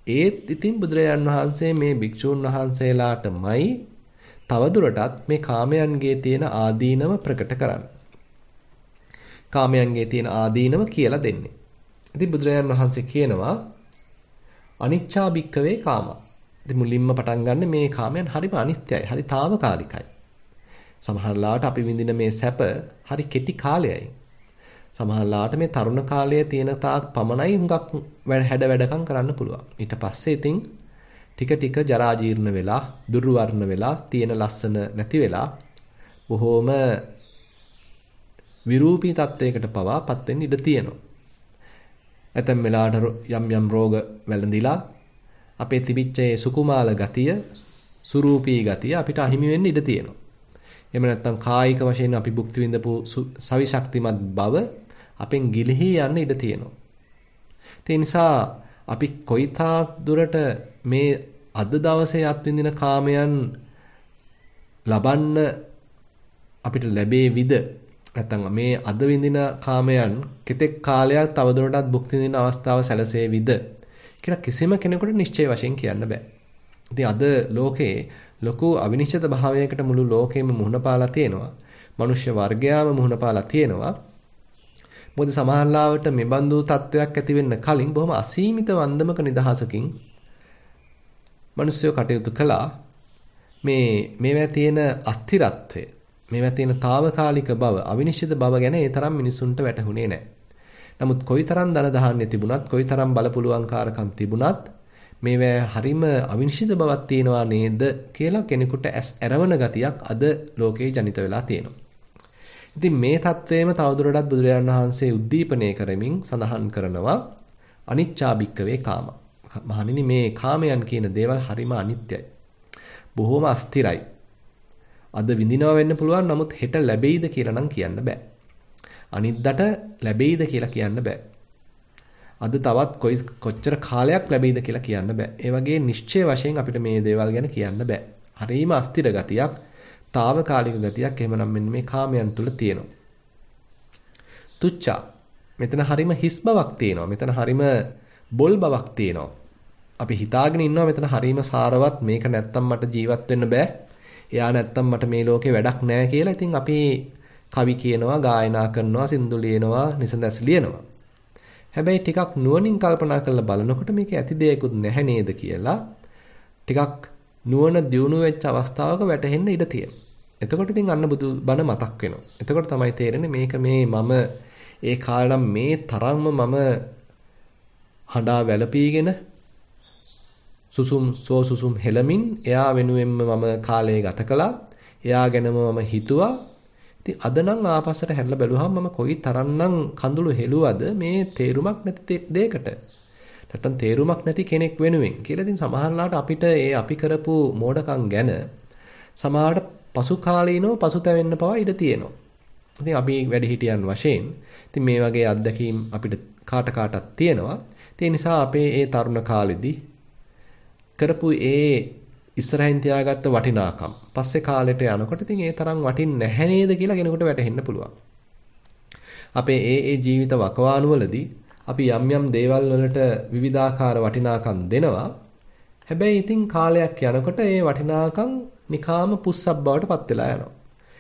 ඒත් ඉතින් බුදුරජාන් වහන්සේ මේ භික්ෂුන් වහන්සේලාටමයි තවදුරටත් මේ කාමයන්ගේ තියෙන ආදීනව ප්‍රකට කරන්නේ. කාමයන්ගේ තියෙන ආදීනව කියලා දෙන්නේ. ඉතින් බුදුරජාන් වහන්සේ කියනවා අනිච්චා භික්ඛවේ කාමා. ඉතින් මුලින්ම පටන් ගන්න මේ කාමයන් හරිම අනිත්‍යයි, හරි తాවකාලිකයි. සමහර ලාට අපි විඳින මේ සැප හරි කෙටි කාලයයි. සමහරලාට මේ තරුණ කාලයේ තියෙන තාක් පමණයි හුඟක් හැඩ වැඩකම් කරන්න පුළුවන්. ඊට පස්සේ ඉතින් ටික ටික ජරා ජීර්ණ වෙලා, දුර්වර්ණ වෙලා, තියෙන ලස්සන නැති වෙලා බොහෝම විරූපී තත්වයකට පවාපත් වෙන්න ඉඩ තියෙනවා. ඇතැම් වෙලාවට යම් යම් රෝග වැළඳිලා අපේ තිබිච්ච ඒ සුකුමාල ගතිය, සුරූපී ගතිය අපිට අහිමි වෙන්න ඉඩ තියෙනවා. එහෙම නැත්නම් කායික වශයෙන් අපි භුක්ති විඳපු සවි ශක්තිමත් බව අපෙන් ගිලිහි යන්න ඉඩ තියෙනවා. ඒ නිසා අපි කොයිතාක් දුරට මේ අද දවසේ අත්විඳින කාමයන් ලබන්න අපිට ලැබේවිද? නැත්නම් මේ අද විඳින කාමයන් කෙතෙක් කාලයක් තවදුරටත් භුක්ති විඳින අවස්ථාව සැලසේවිද කියලා කිසිම කෙනෙකුට නිශ්චය වශයෙන් කියන්න බෑ. ඉතින් අද ලෝකේ ලොකු අවිනිශ්චිත භාවයකට මුළු ලෝකෙම මුහුණ පාලා තියෙනවා. මනුෂ්‍ය වර්ගයාම මුහුණ පාලා තියෙනවා. මොකද සමහරවිට මේ බඳු තත්වයක් ඇති වෙන්න කලින් බොහොම අසීමිත වන්දමක නිදහසකින් මිනිස්සු කටයුතු කළා. මේවා තියෙන අස්තිරත්වය, මේවා තියෙන తాවකාලික බව, අවිනිශ්චිත බව ගැන ඒ තරම් මිනිසුන්ට වැටහුනේ නැහැ. නමුත් කොයිතරම් ධන දහන්නේ තිබුණත්, කොයිතරම් බලපුලුවන්කාරකම් තිබුණත් මේවා හරිම අවිනිශ්චිත බවක් තියෙනවා නේද කියලා කෙනෙකුට ඇරවන ගතියක් අද ලෝකේ ජනිත වෙලා තියෙනවා. ඉතින් මේ தത്വෙම තවදුරටත් බුදුරජාණන් වහන්සේ උද්දීපනය කරමින් සඳහන් කරනවා අනිච්චා භික්කවේ කාම. මහණෙනි මේ කාමයන් කියන දේවල් හරිම අනිත්‍යයි. බොහොම අස්තිරයි. අද විඳිනවා වෙන්න පුළුවන්, නමුත් හෙට ලැබෙයිද කියලා නම් කියන්න බෑ. අනිද්දාට ලැබෙයිද කියලා කියන්න බෑ. අද තවත් කොච්චර කාලයක් ලැබෙයිද කියලා කියන්න බෑ. ඒ වගේ නිශ්චය වශයෙන් අපිට මේ දේවල් ගැන කියන්න බෑ. හරිම අස්තිර ගතියක්, తాවකාලික ගතියක් එහෙමනම් මෙන්න මේ කාමයන් තුල තියෙනවා. තුච්චා. මෙතන හරිම හිස් බවක් තියෙනවා. මෙතන හරිම බොල් බවක් තියෙනවා. අපි හිතාගෙන ඉන්නවා මෙතන හරිම සාරවත්, මේක නැත්තම් මට ජීවත් වෙන්න බෑ. එයා නැත්තම් මට මේ ලෝකේ වැඩක් නැහැ කියලා. ඉතින් අපි කවි කියනවා, ගායනා කරනවා, සින්දු ලියනවා, නිසඳස් ලියනවා. හැබැයි ටිකක් නුවණින් කල්පනා කරලා බලනකොට මේක ඇති දෙයක්වත් නැහැ නේද කියලා ටිකක් නුවණ දියුණු වෙච්ච අවස්ථාවක වැටහෙන්න ඉඩ තියෙනවා. එතකොට ඉතින් අන්න බුදු බණ මතක් වෙනවා. එතකොට තමයි තේරෙන්නේ මේක මම ඒ කාලේ මේ තරම්ම මම හඬා වැළපීගෙන සුසුම් හෙලමින් එයා වෙනුවෙන්ම මම කාලය ගත කළා. එයා ගැනම මම හිතුවා. ඉතින් අද නම් ආපස්සට හැරිලා බැලුවහම මම කොයි තරම්නම් කඳුළු හෙළුවද මේ තේරුමක් නැති දෙයකට. නැත්තම් තේරුමක් නැති කෙනෙක් වෙනුවෙන් කියලා. ඉතින් සමහරවිට අපිට ඒ අපි කරපු මෝඩකම් ගැන සමහරවිට පසු කාලීනව පසුතැවෙන්න පවා ඉඩ තියෙනවා. ඉතින් අපි වැඩිහිටියන් වශයෙන් ඉතින් මේ වගේ අත්දැකීම් අපිට කාටත් තියෙනවා. ඒ නිසා අපේ ඒ තරුණ කාලෙදී කරපු ඒ ඉස්සරහින් තියාගත්ත වටිනාකම් පස්සේ කාලෙට යනකොට ඉතින් ඒ තරම් වටින්නේ නැහැ නේද කියලා කෙනෙකුට වැටහෙන්න පුළුවන්. අපේ ඒ ජීවිත වකවානුවලදී අපි යම් දේවල් වලට විවිධාකාර වටිනාකම් දෙනවා. හැබැයි ඉතින් කාලයක් යනකොට ඒ වටිනාකම් නිකාම පුස්සක් බවට පත් වෙලා යනවා.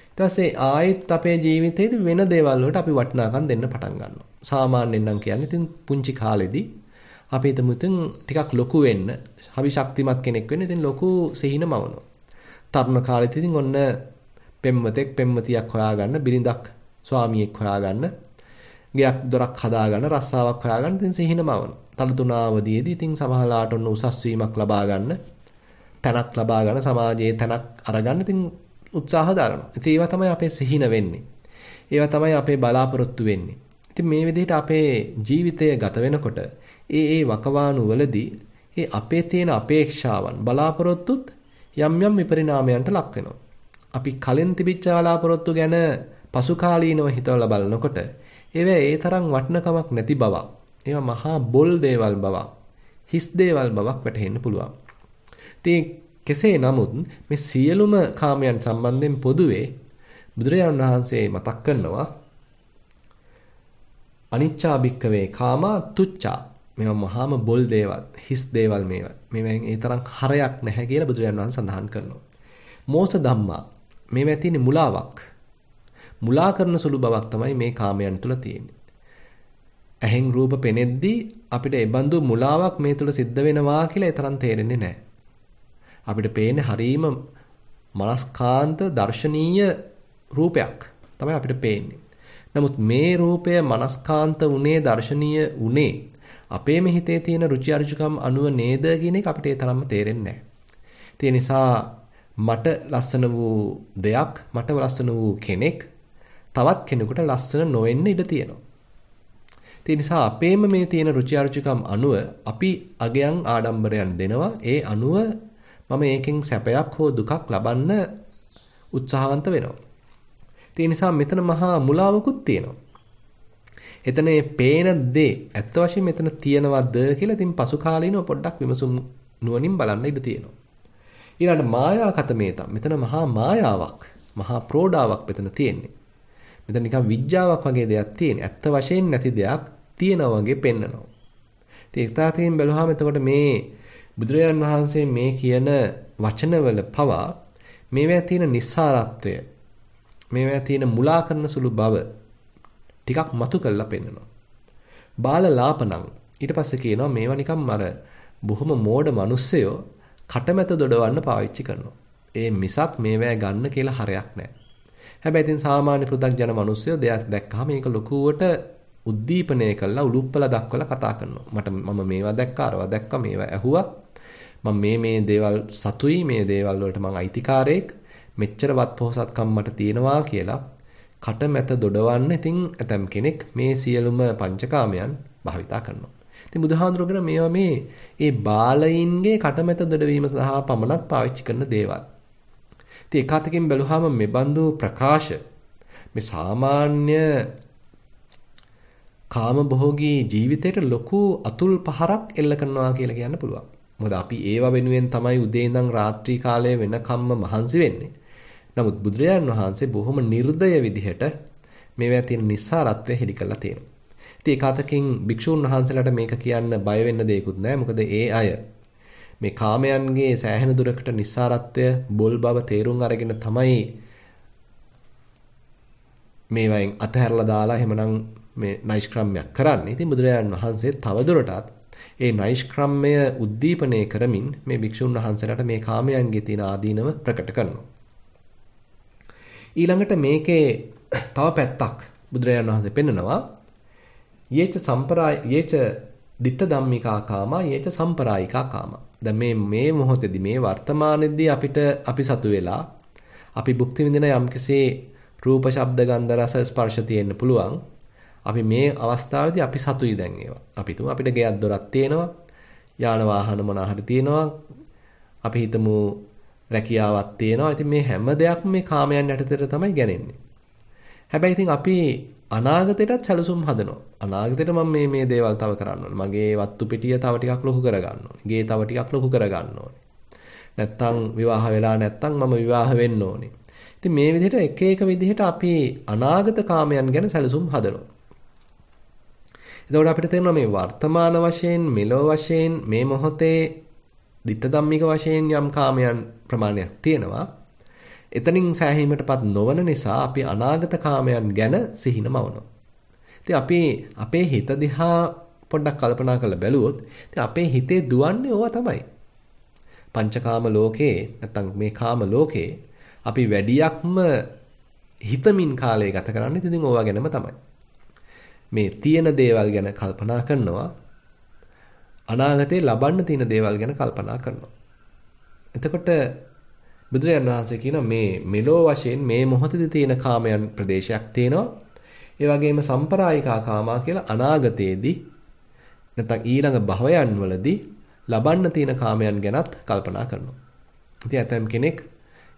ඊට පස්සේ ආයෙත් අපේ ජීවිතේදී වෙන දේවල් වලට අපි වටිනාකම් දෙන්න පටන් ගන්නවා. සාමාන්‍යයෙන් නම් කියන්නේ ඉතින් පුංචි කාලෙදී අපි හිතමු ඉතින් ටිකක් ලොකු වෙන්න, හවි ශක්තිමත් කෙනෙක් වෙන්න ඉතින් ලොකු සිහින මවනවා. තරුණ කාලෙත් ඉතින් ඔන්න පෙම්වතෙක් පෙම්වතියක් හොයාගන්න, බිරිඳක් ස්වාමියෙක් හොයාගන්න, ගයක් දොරක් හදාගන්න, රස්සාවක් හොයාගන්න ඉතින් සිහින මවනවා. තලතුණාවදීදී ඉතින් සමහරලාට ඔන්න උසස් වීමක් ලබා ගන්න, තැනක් ලබා ගන්න, සමාජයේ තැනක් අරගන්න ඉතින් උත්සාහ දරනවා. ඉතින් ඒවා තමයි අපේ සිහින වෙන්නේ. ඒවා තමයි අපේ බලාපොරොත්තු වෙන්නේ. ඉතින් මේ විදිහට අපේ ජීවිතය ගත වෙනකොට ඒ වකවානු වලදී ඒ අපේ තියෙන අපේක්ෂාවන් බලාපොරොත්තුත් යම් විපරිණාමයන්ට ලක් වෙනවා. අපි කලින් තිබිච්ච බලාපොරොත්තු ගැන පසු කාලීනව හිතවලා බලනකොට ඒවා ඒ තරම් වටිනකමක් නැති බවක්, ඒවා මහා බොල් දේවල් බවක්, හිස් දේවල් බවක් වැටහෙන්න පුළුවන්. ඉතින් කෙසේ නමුත් මේ සියලුම කාමයන් සම්බන්ධයෙන් පොදුවේ බුදුරජාණන් වහන්සේ මතක් කරනවා අනිච්චා භික්කවේ කාමා තුච්චා. මේවා මහාම බොල් දේවල්, හිස් දේවල් මේවා. මේවෙන් ඒ තරම් හරයක් නැහැ කියලා බුදුරජාණන් වහන්සේ සඳහන් කරනවා. මෝස ධම්මා. මේවා තියෙන මුලාවක්. මුලා කරන සුළු බවක් තමයි මේ කාමයන් තුල තියෙන්නේ. ඇහෙන් රූප පෙනෙද්දී අපිට ඒ බඳු මුලාවක් මේ තුල සිද්ධ වෙනවා කියලා ඒ තරම් තේරෙන්නේ නැහැ. අපිට පේන්නේ හරීම මනස්කාන්ත දර්ශනීය රූපයක් තමයි අපිට පේන්නේ. නමුත් මේ රූපය මනස්කාන්ත උනේ දර්ශනීය උනේ අපේම හිතේ තියෙන රුචි අරුචිකම් අනුව නේද කියන එක අපිට ඒ තරම්ම තේරෙන්නේ නැහැ. ඒ නිසා මට ලස්සන වූ දෙයක්, මට ලස්සන වූ කෙනෙක් තවත් කෙනෙකුට ලස්සන නොවෙන්න ඉඩ තියෙනවා. ඒ නිසා අපේම මේ තියෙන රුචි අරුචිකම් අනුව අපි අගයන් ආඩම්බරයන් දෙනවා. ඒ අනුව මම ඒකෙන් සැපයක් හෝ දුකක් ලබන්න උත්සාහවන්ත වෙනවා. ඒ නිසා මෙතන මහා මුලාවකුත් තියෙනවා. එතන මේ පේන දේ ඇත්ත වශයෙන් මෙතන තියනවද කියලා ඉතින් පසු කාලීනව පොඩ්ඩක් විමසුම් නුවණින් බලන්න ඉඩ තියෙනවා. ඊළඟට මායා කතමේතම් මෙතන මහා මායාවක්, මහා ප්‍රෝඩාවක් මෙතන තියෙන්නේ. මෙතන නිකන් විඥාවක් වගේ දෙයක් තියෙන. ඇත්ත වශයෙන් නැති දෙයක් තියෙනවා වගේ පෙන්නනවා. ඉතින් ඒකතාවකින් බැලුවාම එතකොට මේ බුදුරජාන් වහන්සේ මේ කියන වචනවල පවා මේවා තියෙන නිස්සාරත්වය, මේවා තියෙන මුලා කරන සුළු බව ටිකක් මතු කරලා පෙන්නනවා. බාලලාපණං ඊට පස්සේ කියනවා මේවා නිකම් අර බොහොම මෝඩ මිනිස්සයෝ කටමැත දොඩවන්න පාවිච්චි කරනවා. ඒ මිසක් මේවා ගන්න කියලා හරයක් නැහැ. හැබැයි ඉතින් සාමාන්‍ය පෘථග්ජන මිනිස්සයෝ දෙයක් දැක්කහම මේක ලොකුවට උද්දීපනය කළා උලුප්පලා දක්වලා කතා කරනවා. මම මේවා දැක්කා, අරවා දැක්කා, මේවා ඇහුවා. මම මේ දේවල් සතුයි, මේ දේවල් වලට මං අයිතිකාරයෙක්, මෙච්චරවත් පොහසත්කම් මට තියෙනවා කියලා කටමැත දොඩවන්න ඉතින් ඇතම් කෙනෙක් මේ සියලුම පංචකාමයන් භාවිතා කරනවා. ඉතින් බුදුහාඳුරගෙන මේවා මේ බාලයින්ගේ කටමැත දොඩවීම සඳහා පමණක් පාවිච්චි කරන දේවල්. ඉතින් ඒකාතකින් බැලුවාම මේ බඳු ප්‍රකාශ මේ සාමාන්‍ය කාමභෝගී ජීවිතයට ලොකු අතුල් පහරක් එල්ල කරනවා කියලා කියන්න පුළුවන්. මොකද අපි ඒව වෙනුවෙන් තමයි උදේ ඉඳන් රාත්‍රී කාලය වෙනකම්ම මහන්සි වෙන්නේ. නමුත් බුදුරජාන් වහන්සේ බොහොම නිර්දය විදිහට මේවා තියෙන නිස්සාරත්වය හෙළි කරලා තියෙනවා. ඉතින් ඒකාතකින් භික්ෂුන් වහන්සේලාට මේක කියන්න බය වෙන්න දෙයක්වත් නැහැ. මොකද ඒ අය මේ කාමයන්ගේ සෑහෙන දුරකට නිස්සාරත්වය බොල් බව තේරුම් අරගෙන තමයි මේවායින් අතහැරලා දාලා එහෙමනම් මේ නෛෂ්ක්‍රම්‍යයක් කරන්නේ. ඉතින් බුදුරජාණන් වහන්සේ තවදුරටත් ඒ නෛෂ්ක්‍රම්‍ය උද්දීපනය කරමින් මේ භික්ෂුන් වහන්සේලාට මේ කාමයන්ගේ තියෙන ආදීනව ප්‍රකට කරනවා. ඊළඟට මේකේ තව පැත්තක් බුදුරජාණන් වහන්සේ පෙන්නනවා. යේච සම්පරාය යේච ditta dhammika kama යේච සම්පරායිකා කාමා. දැන් මේ මොහොතේදී මේ වර්තමානයේදී අපි සතු වෙලා අපි භුක්ති විඳින යම්කිසි රූප ශබ්ද ගන්ධ රස ස්පර්ශ තියෙන්න පුළුවන්. අපි මේ අවස්ථාවේදී අපි සතුයි දැන් ඒවා. අපි තුමු අපිට ගෙයක් දොරක් තියෙනවා. යාන වාහන මොනවා හරි තියෙනවා. අපි හිතමු රැකියාවක් තියෙනවා. ඉතින් මේ හැම දෙයක්ම මේ කාමයන් යටතේට තමයි ගැනෙන්නේ. හැබැයි ඉතින් අපි අනාගතයටත් සැලසුම් හදනවා. අනාගතයට මම මේ දේවල් තව කරන්න ඕනේ. මගේ වත්තු පිටිය තව ටිකක් ලොකු කරගන්න ඕනේ. ගේ තව ටිකක් ලොකු කරගන්න ඕනේ. නැත්තම් විවාහ වෙලා නැත්තම් මම විවාහ වෙන්න ඕනේ. ඉතින් මේ විදිහට එක එක විදිහට අපි අනාගත කාමයන් ගැන සැලසුම් හදනවා. එතකොට අපිට තේරෙනවා මේ වර්තමාන වශයෙන් මෙලොව වශයෙන් මේ මොහොතේ ditta dhammika වශයෙන් යම් කාමයන් ප්‍රමාණයක් තියෙනවා. එතනින් සෑහීමටපත් නොවන නිසා අපි අනාගත කාමයන් ගැන සිහිනමවනවා. ඉතින් අපි අපේ හිත දිහා පොඩ්ඩක් කල්පනා කරලා බැලුවොත් ඉතින් අපේ හිතේ දුවන්නේ ඕවා තමයි. පංචකාම ලෝකේ නැත්නම් මේ කාම ලෝකේ අපි වැඩියක්ම හිතමින් කාලය ගත කරන්නේ ඉතින් ඕවා ගැනම තමයි. මේ තියෙන දේවල් ගැන කල්පනා කරනවා. අනාගතේ ලබන්න තියෙන දේවල් ගැන කල්පනා කරනවා. එතකොට බුදුරජාණන් වහන්සේ කියන මේ මෙලෝ වශයෙන් මේ මොහොතේ තියෙන කාමයන් ප්‍රදේශයක් තියෙනවා. ඒ වගේම සම්පරායිකා කාමා කියලා අනාගතයේදී නැත්නම් ඊළඟ භවයන් වලදී ලබන්න තියෙන කාමයන් ගැනත් කල්පනා කරනවා. ඉතින් ඇතම් කෙනෙක්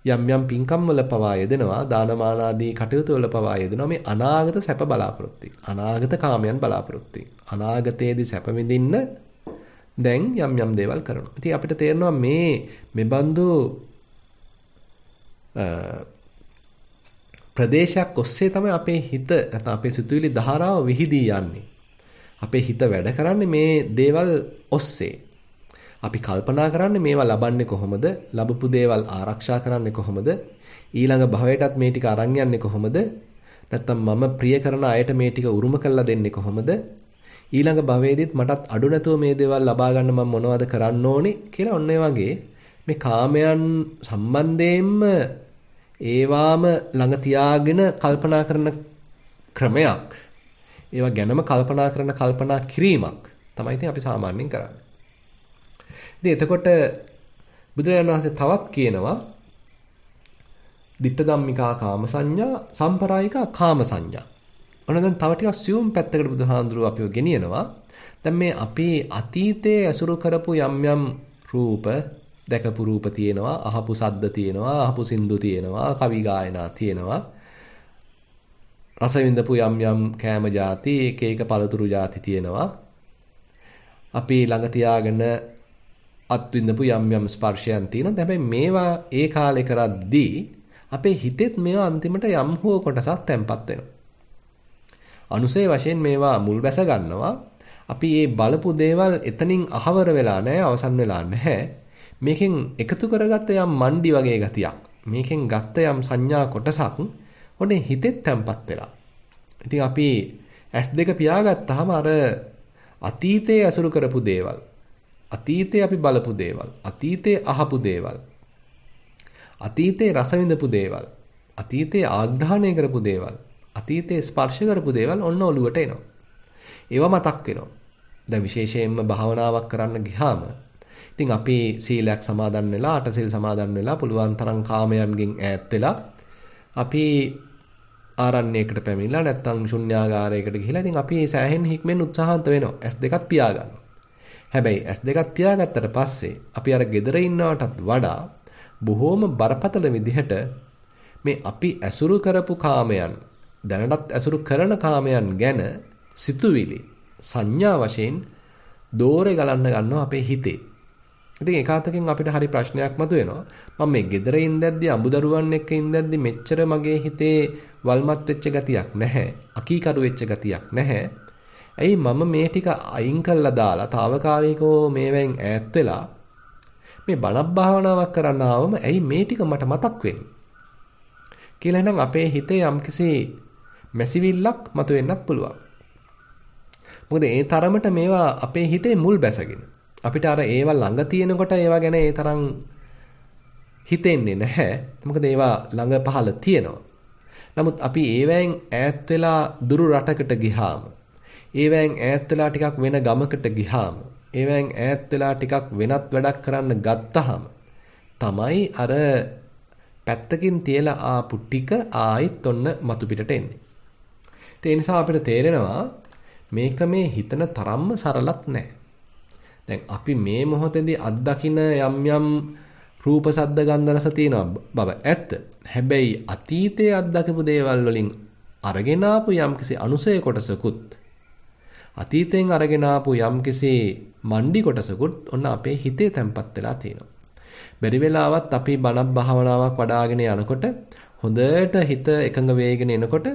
යම් පින්කම් වල පවා යෙදෙනවා, දානමාන ආදී කටයුතු වල පවා යෙදෙනවා මේ අනාගත සැප බලාපොරොත්තු. අනාගත කාමයන් බලාපොරොත්තු. අනාගතයේදී සැප විඳින්න දැන් යම් දේවල් කරනවා. ඉතින් අපිට තේරෙනවා මේ බඳු ප්‍රදේශයක් ඔස්සේ තමයි අපේ හිත නැත්නම් අපේ සිතුවිලි ධාරාව විහිදී යන්නේ. අපේ හිත වැඩ කරන්නේ මේ දේවල් ඔස්සේ. අපි කල්පනා කරන්නේ මේවා ලබන්නේ කොහොමද? ලැබපු දේවල් ආරක්ෂා කරන්නේ කොහොමද? ඊළඟ භවයටත් මේ ටික අරන් යන්නේ කොහොමද? නැත්නම් මම ප්‍රිය කරන අයට මේ ටික උරුම කරලා දෙන්නේ කොහොමද? ඊළඟ භවයේදීත් මටත් අඩු නැතුව මේ දේවල් ලබා ගන්න මම මොනවද කරන්න ඕනේ කියලා ඔන්න ඒ වගේ මේ කාමයන් සම්බන්ධයෙන්ම ඒවාම ළඟ තියාගෙන කල්පනා කරන ක්‍රමයක්. ඒවා ගැනම කල්පනා කිරීමක් තමයි ඉතින් අපි සාමාන්‍යයෙන් කරන්නේ. ඉතින් එතකොට බුදුරජාණන් වහන්සේ තවත් කියනවා ditta dhammika කාම සංඥා සම්පරායිකා කාම සංඥා. ඔන්න දැන් තව ටිකක් සියුම් පැත්තකට බුදුහාඳුරුව අපිව ගෙනියනවා. දැන් මේ අපි අතීතයේ අසුරු කරපු යම් රූප දැකපු රූප තියෙනවා, අහපු සද්ද තියෙනවා, අහපු සින්දු තියෙනවා, කවි ගායනා තියෙනවා. රස විඳපු යම් කෑම ಜಾති, එක එක පළතුරු ಜಾති තියෙනවා. අපි ළඟ තියාගෙන අත් විඳපු යම් ස්පර්ශයන් තියෙනවා. හැබැයි මේවා ඒ කාලේ කරද්දී අපේ හිතෙත් මේවා අන්තිමට යම් හෝ කොටසක් තැම්පත් වෙනවා. අනුසේ වශයෙන් මේවා මුල් බැස ගන්නවා. අපි මේ බලපු දේවල් එතනින් අහවර වෙලා නැහැ, අවසන් වෙලා නැහැ. මේකෙන් එකතු කරගත්ත යම් මණ්ඩි වගේ ගතියක්. මේකෙන් ගත්ත යම් සංඥා කොටසක් ඔන්නේ හිතෙත් තැම්පත් වෙලා. ඉතින් අපි S2 පියාගත්තාම අර අතීතයේ අසුරු කරපු දේවල්, අතීතයේ අපි බලපු දේවල්, අතීතයේ අහපු දේවල්, අතීතයේ රස විඳපු දේවල්, අතීතයේ ආග්‍රහණය කරපු දේවල්, අතීතයේ ස්පර්ශ කරපු දේවල් ඔන්න ඔලුවට එනවා. ඒවා මතක් වෙනවා. දැන් විශේෂයෙන්ම භාවනාවක් කරන්න ගියාම ඉතින් අපි සීලයක් සමාදන් වෙලා, අටසිල් සමාදන් වෙලා, පුළුවන් තරම් කාමයන්ගෙන් ඈත් වෙලා අපි ආරණ්‍යයකට පැමිණලා නැත්නම් ශුන්‍යාගාරයකට ගිහිලා ඉතින් අපි සෑහෙන හික්මෙන් උත්සාහන්ත වෙනවා. S2ක් පියාගන්න. හැබැයි S2ක් පියාගත්තට පස්සේ අපි අර gedara ඉන්නවටත් වඩා බොහෝම බරපතල විදිහට මේ අපි ඇසුරු කරපු කාමයන්, දැනටත් ඇසුරු කරන කාමයන් ගැන සිතුවිලි සංඥා වශයෙන් දෝරේ ගලන්න ගන්නවා අපේ හිතේ. ඉතින් ඒකාතකින් අපිට හරි ප්‍රශ්නයක් මතුවෙනවා. මම මේ gedara ඉඳද්දි අඹදරුවන් එක්ක ඉඳද්දි මෙච්චර මගේ හිතේ වල්මත් වෙච්ච ගතියක් නැහැ. අකීකරු වෙච්ච ගතියක් නැහැ. ඇයි මම මේ ටික අයින් කළා දාලා తాවකාලිකව මේවෙන් ඈත් වෙලා මේ බණක් භාවනාවක් කරන්න ආවම ඇයි මේ ටික මට මතක් වෙන්නේ කියලා නම් අපේ හිතේ යම්කිසි මැසිවිල්ලක් මතුවෙන්නත් පුළුවන්. මොකද ඒ තරමට මේවා අපේ හිතේ මුල් බැසගෙන අපිට අර ඒවා ළඟ තියෙනකොට ඒවා ගැන ඒ තරම් හිතෙන්නේ නැහැ. මොකද ඒවා ළඟ පහළ තියෙනවා. නමුත් අපි ඒවෙන් ඈත් වෙලා දුරු රටකට ගිහාම, ඒවෙන් ඈත් වෙලා ටිකක් වෙන ගමකට ගිහාම, ඒවෙන් ඈත් වෙලා ටිකක් වෙනත් වැඩක් කරන්න ගත්තාම තමයි අර පැත්තකින් තියලා ආපු ටික ආයිත් ඔන්න මතු පිටට එන්නේ. ඒ නිසා අපිට තේරෙනවා මේක මේ හිතන තරම්ම සරලත් නැහැ. දැන් අපි මේ මොහොතේදී අත්දකින යම් රූප සද්ද ගන්ධ රස තියෙනවා බබ ඇත්ත. හැබැයි අතීතයේ අත්දකපු දේවල් වලින් අරගෙන ආපු යම්කිසි අනුසය කොටසකුත්, අතීතයෙන් අරගෙන ආපු යම්කිසි මණ්ඩි කොටසකුත් ඔන්න අපේ හිතේ තැම්පත් වෙලා තියෙනවා. බැරි වෙලාවත් අපි බණක් භාවනාවක් වඩ아가ගෙන යනකොට හොඳට හිත එකඟ වේගෙන එනකොට,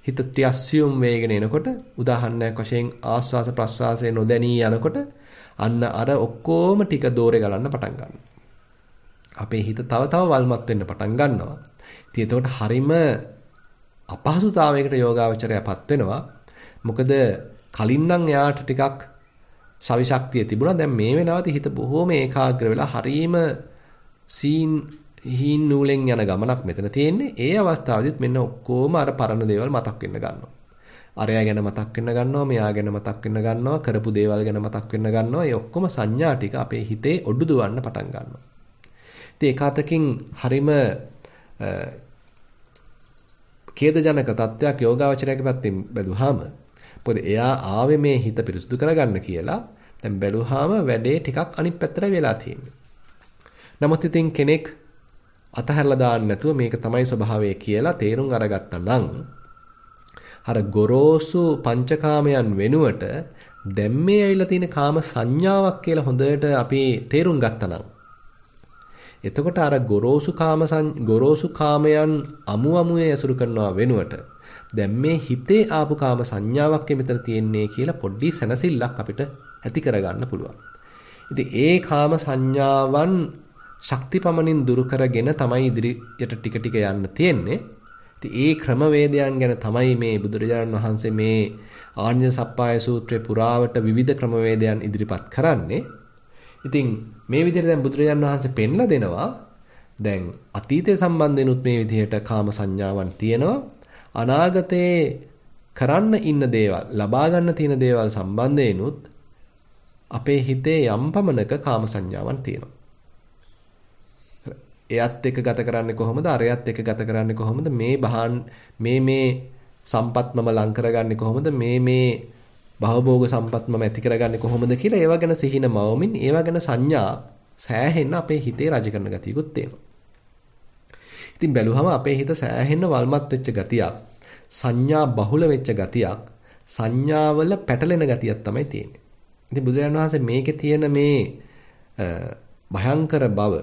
හිත ත්‍යස්සියුම් වේගෙන එනකොට, උදාහරණයක් වශයෙන් ආස්වාස ප්‍රස්වාසයේ නොදැනී යනකොට අන්න අර ඔක්කොම ටික දෝරේ ගලන්න පටන් ගන්නවා. අපේ හිත තව වල්මත් වෙන්න පටන් ගන්නවා. ඉතින් එතකොට හරිම අපහසුතාවයකට යෝගාවචරයපත් වෙනවා. මොකද කලින් නම් එයාට ටිකක් ශවි ශක්තිය තිබුණා. දැන් මේ වෙලාවේදී හිත බොහොම ඒකාග්‍ර වෙලා හරීම හීන් නූලෙන් යන ගමනක් මෙතන තියෙන්නේ. ඒ අවස්ථාවේදීත් මෙන්න ඔක්කොම අර පරණ දේවල් මතක් වෙන්න ගන්නවා. අරයා ගැන මතක් වෙන්න ගන්නවා, මෙයා ගැන මතක් වෙන්න ගන්නවා, කරපු දේවල් ගැන මතක් වෙන්න ගන්නවා. ඒ ඔක්කොම සංඥා ටික අපේ හිතේ ඔඩු දුවන්න පටන් ගන්නවා. ඉතින් ඒකාතකින් හරීම ඛේදජනක තත්ත්වයක් යෝගාවචරයේ පැත්තෙන් බැලුවාම, මොකද එයා ආවේ මේ හිත පිරිසුදු කරගන්න කියලා. දැන් බැලුවාම වැඩේ ටිකක් අනිත් පැත්තට වෙලා තියෙනවා. නමුත් ඉතින් කෙනෙක් අතහැරලා දාන්න නැතුව මේක තමයි ස්වභාවය කියලා තේරුම් අරගත්තා නම් අර ගොරෝසු පංචකාමයන් වෙනුවට දැන් මේ ඇවිල්ලා තියෙන කාම සංඥාවක් කියලා හොඳට අපි තේරුම් ගත්තා නම් එතකොට අර ගොරෝසු කාමයන් අමු අමුවේ ඇසුරු කරනවා වෙනුවට දැන් මේ හිතේ ආපු කාම සංඥාවක් මෙතන තියෙන්නේ කියලා පොඩ්ඩි සැනසෙල්ලක් අපිට ඇති කරගන්න පුළුවන්. ඉතින් ඒ කාම සංඥාවන් ශක්තිපමණින් දුරු කරගෙන තමයි ඉදිරියට ටික ටික යන්න තියෙන්නේ. ඉතින් ඒ ක්‍රමවේදයන් ගැන තමයි මේ බුදුරජාණන් වහන්සේ මේ ආඤ්ඤ සප්පාය සූත්‍රයේ පුරාවට විවිධ ක්‍රමවේදයන් ඉදිරිපත් කරන්නේ. ඉතින් මේ විදිහට දැන් බුදුරජාණන් වහන්සේ පෙන්ලා දෙනවා දැන් අතීතය සම්බන්ධෙනුත් මේ විදිහට කාම සංඥාවන් තියෙනවා. අනාගතේ කරන්න ඉන්න දේවල්, ලබා ගන්න තියෙන දේවල් සම්බන්ධයෙන්ුත් අපේ හිතේ යම් පමණක කාම සංඥාවක් තියෙනවා. එයත් එක්ක ගත කරන්නේ කොහොමද? අරයත් එක්ක ගත කරන්නේ කොහොමද? මේ සම්පත් මම ලං කරගන්නේ කොහොමද? මේ භවභෝග සම්පත් මම ඇති කරගන්නේ කොහොමද කියලා ඒවා ගැන සිහින මවමින් ඒවා ගැන සංඥා සෑහෙන්න අපේ හිතේ රජ කරන ගතියකුත් තියෙනවා. ඉතින් බැලුවම අපේ හිත සෑහෙන්න වල්මත් වෙච්ච ගතියක්, සංඥා බහුල වෙච්ච ගතියක්, සංඥාවල පැටලෙන ගතියක් තමයි තියෙන්නේ. ඉතින් බුදුරජාණන් වහන්සේ මේකේ තියෙන මේ භයංකර බව,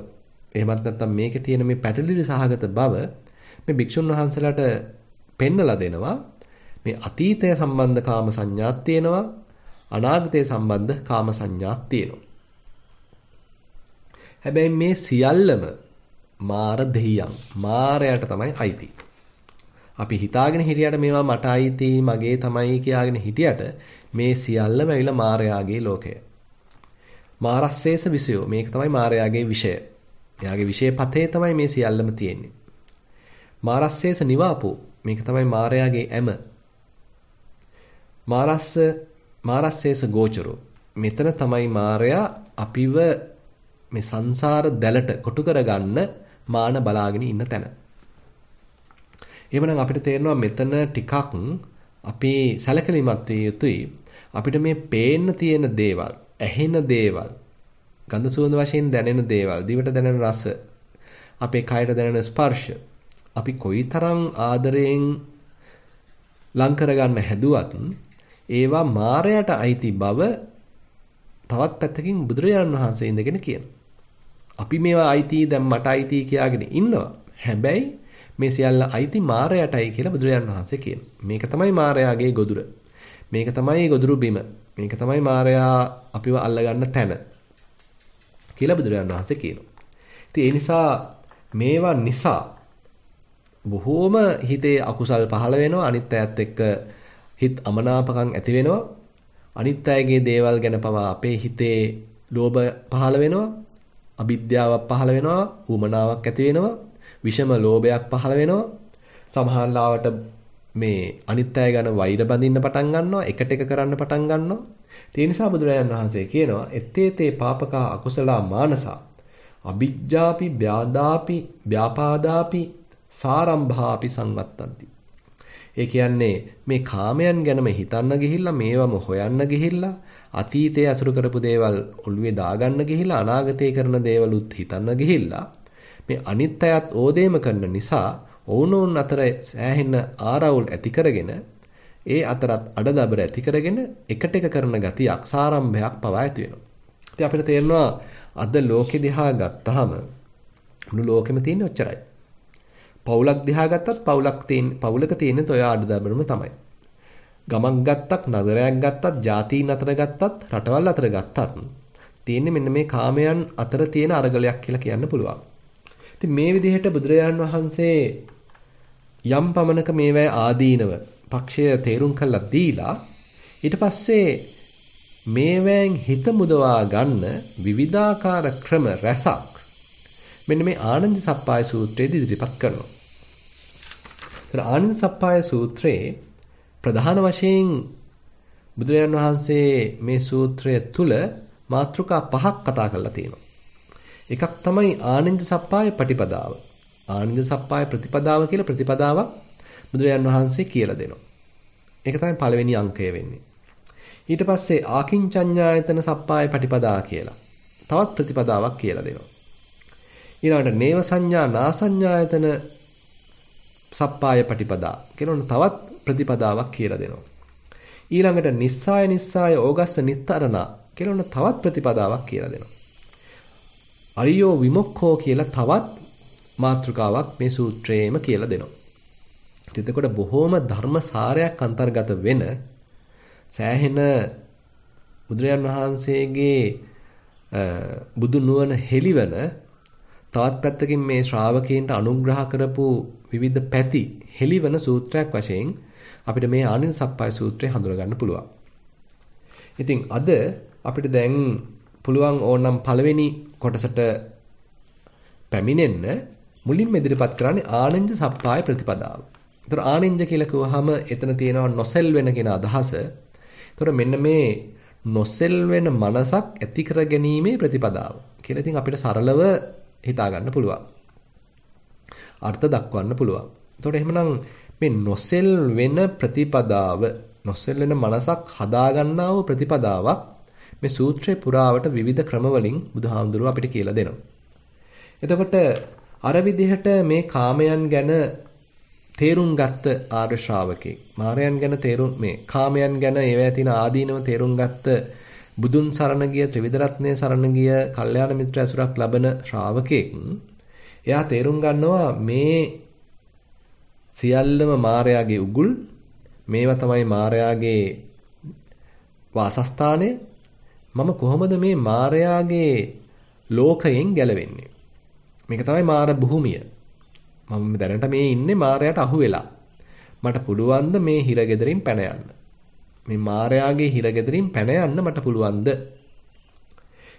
එහෙමත් නැත්නම් මේකේ තියෙන මේ පැටලිලි සහගත බව මේ භික්ෂුන් වහන්සේලාට පෙන්නලා දෙනවා. මේ අතීතය සම්බන්ධ කාම සංඥාවක් තියෙනවා, අනාගතය සම්බන්ධ කාම සංඥාවක් තියෙනවා. හැබැයි මේ සියල්ලම මාර දෙහියන්, මාරයට තමයි අයිති. අපි හිතාගෙන හිටියට මේවා මට අයිති, මගේ තමයි කියාගෙන හිටියට මේ සියල්ලම ඇවිල්ලා මාරයාගේ ලෝකය. මාරස්සේස විෂයෝ, මේක තමයි මාරයාගේ විෂය. එයාගේ විෂයපතේ තමයි මේ සියල්ලම තියෙන්නේ. මාරස්සේස නිවාපෝ, මේක තමයි මාරයාගේ ඇම. මාරස්සේස ගෝචරෝ, මෙතන තමයි මාරයා අපිව මේ සංසාර දැලට කොටු කරගන්න මාන බලාගෙන ඉන්න තැන. එහෙමනම් අපිට තේරෙනවා මෙතන ටිකක් අපි සැලකලිමත් විය යුතුයි. අපිට මේ පේන්න තියෙන දේවල්, ඇහෙන දේවල්, ගඳ සුවඳ වශයෙන් දැනෙන දේවල්, දිවට දැනෙන රස, අපේ කයට දැනෙන ස්පර්ශ, අපි කොයිතරම් ආදරයෙන් ලං කරගන්න හැදුවත් ඒවා මායයට අයිති බව තවත් පැත්තකින් බුදුරජාණන් වහන්සේ ඉඳගෙන කියනවා. අපි මේවා අයිති, දැන් මට අයිති කියාගෙන ඉන්නවා. හැබැයි මේ සියල්ල අයිති මායයටයි කියලා බුදුරජාණන් වහන්සේ කියනවා. මේක තමයි මායයාගේ ගොදුර. මේක තමයි ගොදුරු බිම. මේක තමයි මායයා අපිව අල්ලගන්න තැන කියලා බුදුරජාණන් වහන්සේ කියනවා. ඉතින් ඒ නිසා මේවා නිසා බොහෝම හිතේ අකුසල් පහළ වෙනවා. අනිත් අයත් එක්ක හිත අමනාපකම් ඇති වෙනවා. අනිත් අයගේ දේවල් ගැන පවා අපේ හිතේ ලෝභ පහළ වෙනවා. අවිද්‍යාවක් පහළ වෙනවා. උමනාවක් ඇති වෙනවා. විෂම ලෝභයක් පහළ වෙනවා. සමහරවිට මේ අනිත් අය ගැන වෛර බඳින්න පටන් ගන්නවා. එකට එක කරන්න පටන් ගන්නවා. ඒ නිසා බුදුරජාණන් වහන්සේ කියනවා එත්තේතේ පාපකා අකුසලා මානසා අවිජ්ජාපි ව්‍යාදාපි ව්‍යාපාදාපි සාරම්භාපි සංවත්තಂತಿ. ඒ කියන්නේ මේ කාමයන් ගැනම හිතන්න ගිහිල්ලා, මේවම හොයන්න ගිහිල්ලා, අතීතයේ අසුරු කරපු දේවල් ඔළුවේ දාගන්න ගිහිල්ලා, අනාගතයේ කරන දේවලුත් හිතන්න ගිහිල්ලා, මේ අනිත්‍යයත් ඕදේම කරන නිසා ඔවුනොවුන් අතර සෑහෙන ආරවුල් ඇති කරගෙන, ඒ අතරත් අඩදබර ඇති කරගෙන එකට එක කරන ගතියක්, සාරම්භයක් පවා ඇති වෙනවා. ඉතින් අපිට තේරෙනවා අද ලෝකෙ දිහා ගත්තාම මුළු ලෝකෙම තියෙන ඔච්චරයි. පවුලක් දිහා ගත්තත් පවුලක තියෙන ඔය අඩදබරම තමයි. ගමක් ගත්තත්, නගරයක් ගත්තත්, ජාතීන් අතර ගත්තත්, රටවල් අතර ගත්තත් තියෙන්නේ මෙන්න මේ කාමයන් අතර තියෙන අරගලයක් කියලා කියන්න පුළුවන්. ඉතින් මේ විදිහට බුදුරජාණන් වහන්සේ යම් පමණක මේවැ ආදීනව පක්ෂය තේරුම් කළා දීලා ඊට පස්සේ මේවෙන් හිත මුදවා ගන්න විවිධාකාර ක්‍රම රැසක් මෙන්න මේ ආනන්ද සප්පාය සූත්‍රයේදී ඉදිරිපත් කරනවා. ඒතර ආනන්ද සප්පාය සූත්‍රයේ ප්‍රධාන වශයෙන් බුදුරජාණන් වහන්සේ මේ සූත්‍රය තුල මාතෘකා පහක් කතා කරලා තියෙනවා. එකක් තමයි ආනන්ද සප්පාය පටිපදාව. ආනන්ද සප්පාය ප්‍රතිපදාව කියලා ප්‍රතිපදාවක් බුදුරජාණන් වහන්සේ කියලා දෙනවා. ඒක තමයි පළවෙනි අංකය වෙන්නේ. ඊට පස්සේ ආකින්චඤ්ඤායතන සප්පාය පටිපදා කියලා තවත් ප්‍රතිපදාවක් කියලා දෙනවා. ඊළඟට නේව සංඥා නාසඤ්ඤායතන සප්පාය පටිපදා කියලා තවත් ප්‍රතිපදාවක් කියලා දෙනවා. ඊළඟට නිස්සාය ඕගස්ස නිත්තරණා කියලා තවත් ප්‍රතිපදාවක් කියලා දෙනවා. අරියෝ විමුක්ඛෝ කියලා තවත් මාතෘකාවක් මේ සූත්‍රයේම කියලා දෙනවා. එතකොට බොහෝම ධර්ම සාරයක් අන්තර්ගත වෙන සෑහෙන බුදුරජාන් වහන්සේගේ බුදු නුවණ හෙළිවන තවත් පැත්තකින් මේ ශ්‍රාවකයන්ට අනුග්‍රහ කරපු විවිධ පැති හෙළිවන සූත්‍රයක් වශයෙන් අපිට මේ ආනන්ද සප්පාය සූත්‍රය හඳුනා ගන්න පුළුවන්. ඉතින් අද අපිට දැන් පුළුවන් ඕනම් පළවෙනි කොටසට පැමිණෙන්න මුලින්ම ඉදිරිපත් කරන්නේ ආනන්ද සප්පාය ප්‍රතිපදාව. ඒතර ආනින්ජ කියලා කිව්වහම එතන තියෙනවා නොසෙල් වෙන කියන අදහස. ඒතර මෙන්න මේ නොසෙල් වෙන මනසක් ඇති කර ගැනීමේ ප්‍රතිපදාව කියලා ඉතින් අපිට සරලව හිතා ගන්න පුළුවන්. අර්ථ දක්වන්න පුළුවන්. ඒතකොට එහෙමනම් මේ නොසෙල් වෙන ප්‍රතිපදාව, නොසෙල් වෙන මනසක් හදා ගන්නා වූ ප්‍රතිපදාවක් මේ සූත්‍රේ පුරාවට විවිධ ක්‍රම වලින් බුදුහාමුදුරුවෝ අපිට කියලා දෙනවා. එතකොට අර විදිහට මේ කාමයන් ගැන තේරුම් ගත්ත ආර්ය ශ්‍රාවකෙක්, මායයන් ගැන මේ කාමයන් ගැන ඒවැය තියෙන ආදීනව තේරුම් ගත්ත බුදුන් සරණ ගිය, ත්‍රිවිධ රත්නයේ සරණ ගිය, කල්යාණ මිත්‍ර ඇසුරක් ලබන ශ්‍රාවකෙක් එයා තේරුම් ගන්නවා මේ සියල්ලම මායාගේ උගුල්, මේවා තමයි මායාගේ වාසස්ථානය. මම කොහොමද මේ මායාගේ ලෝකයෙන් ගැලවෙන්නේ? මේක තමයි මාර භූමිය. මම දැනට මේ ඉන්නේ මායාට අහු වෙලා. මට පුළුවන් ද මේ හිරගෙදරින් පැන යන්න? මේ මායාගේ හිරගෙදරින් පැන යන්න මට පුළුවන්ද?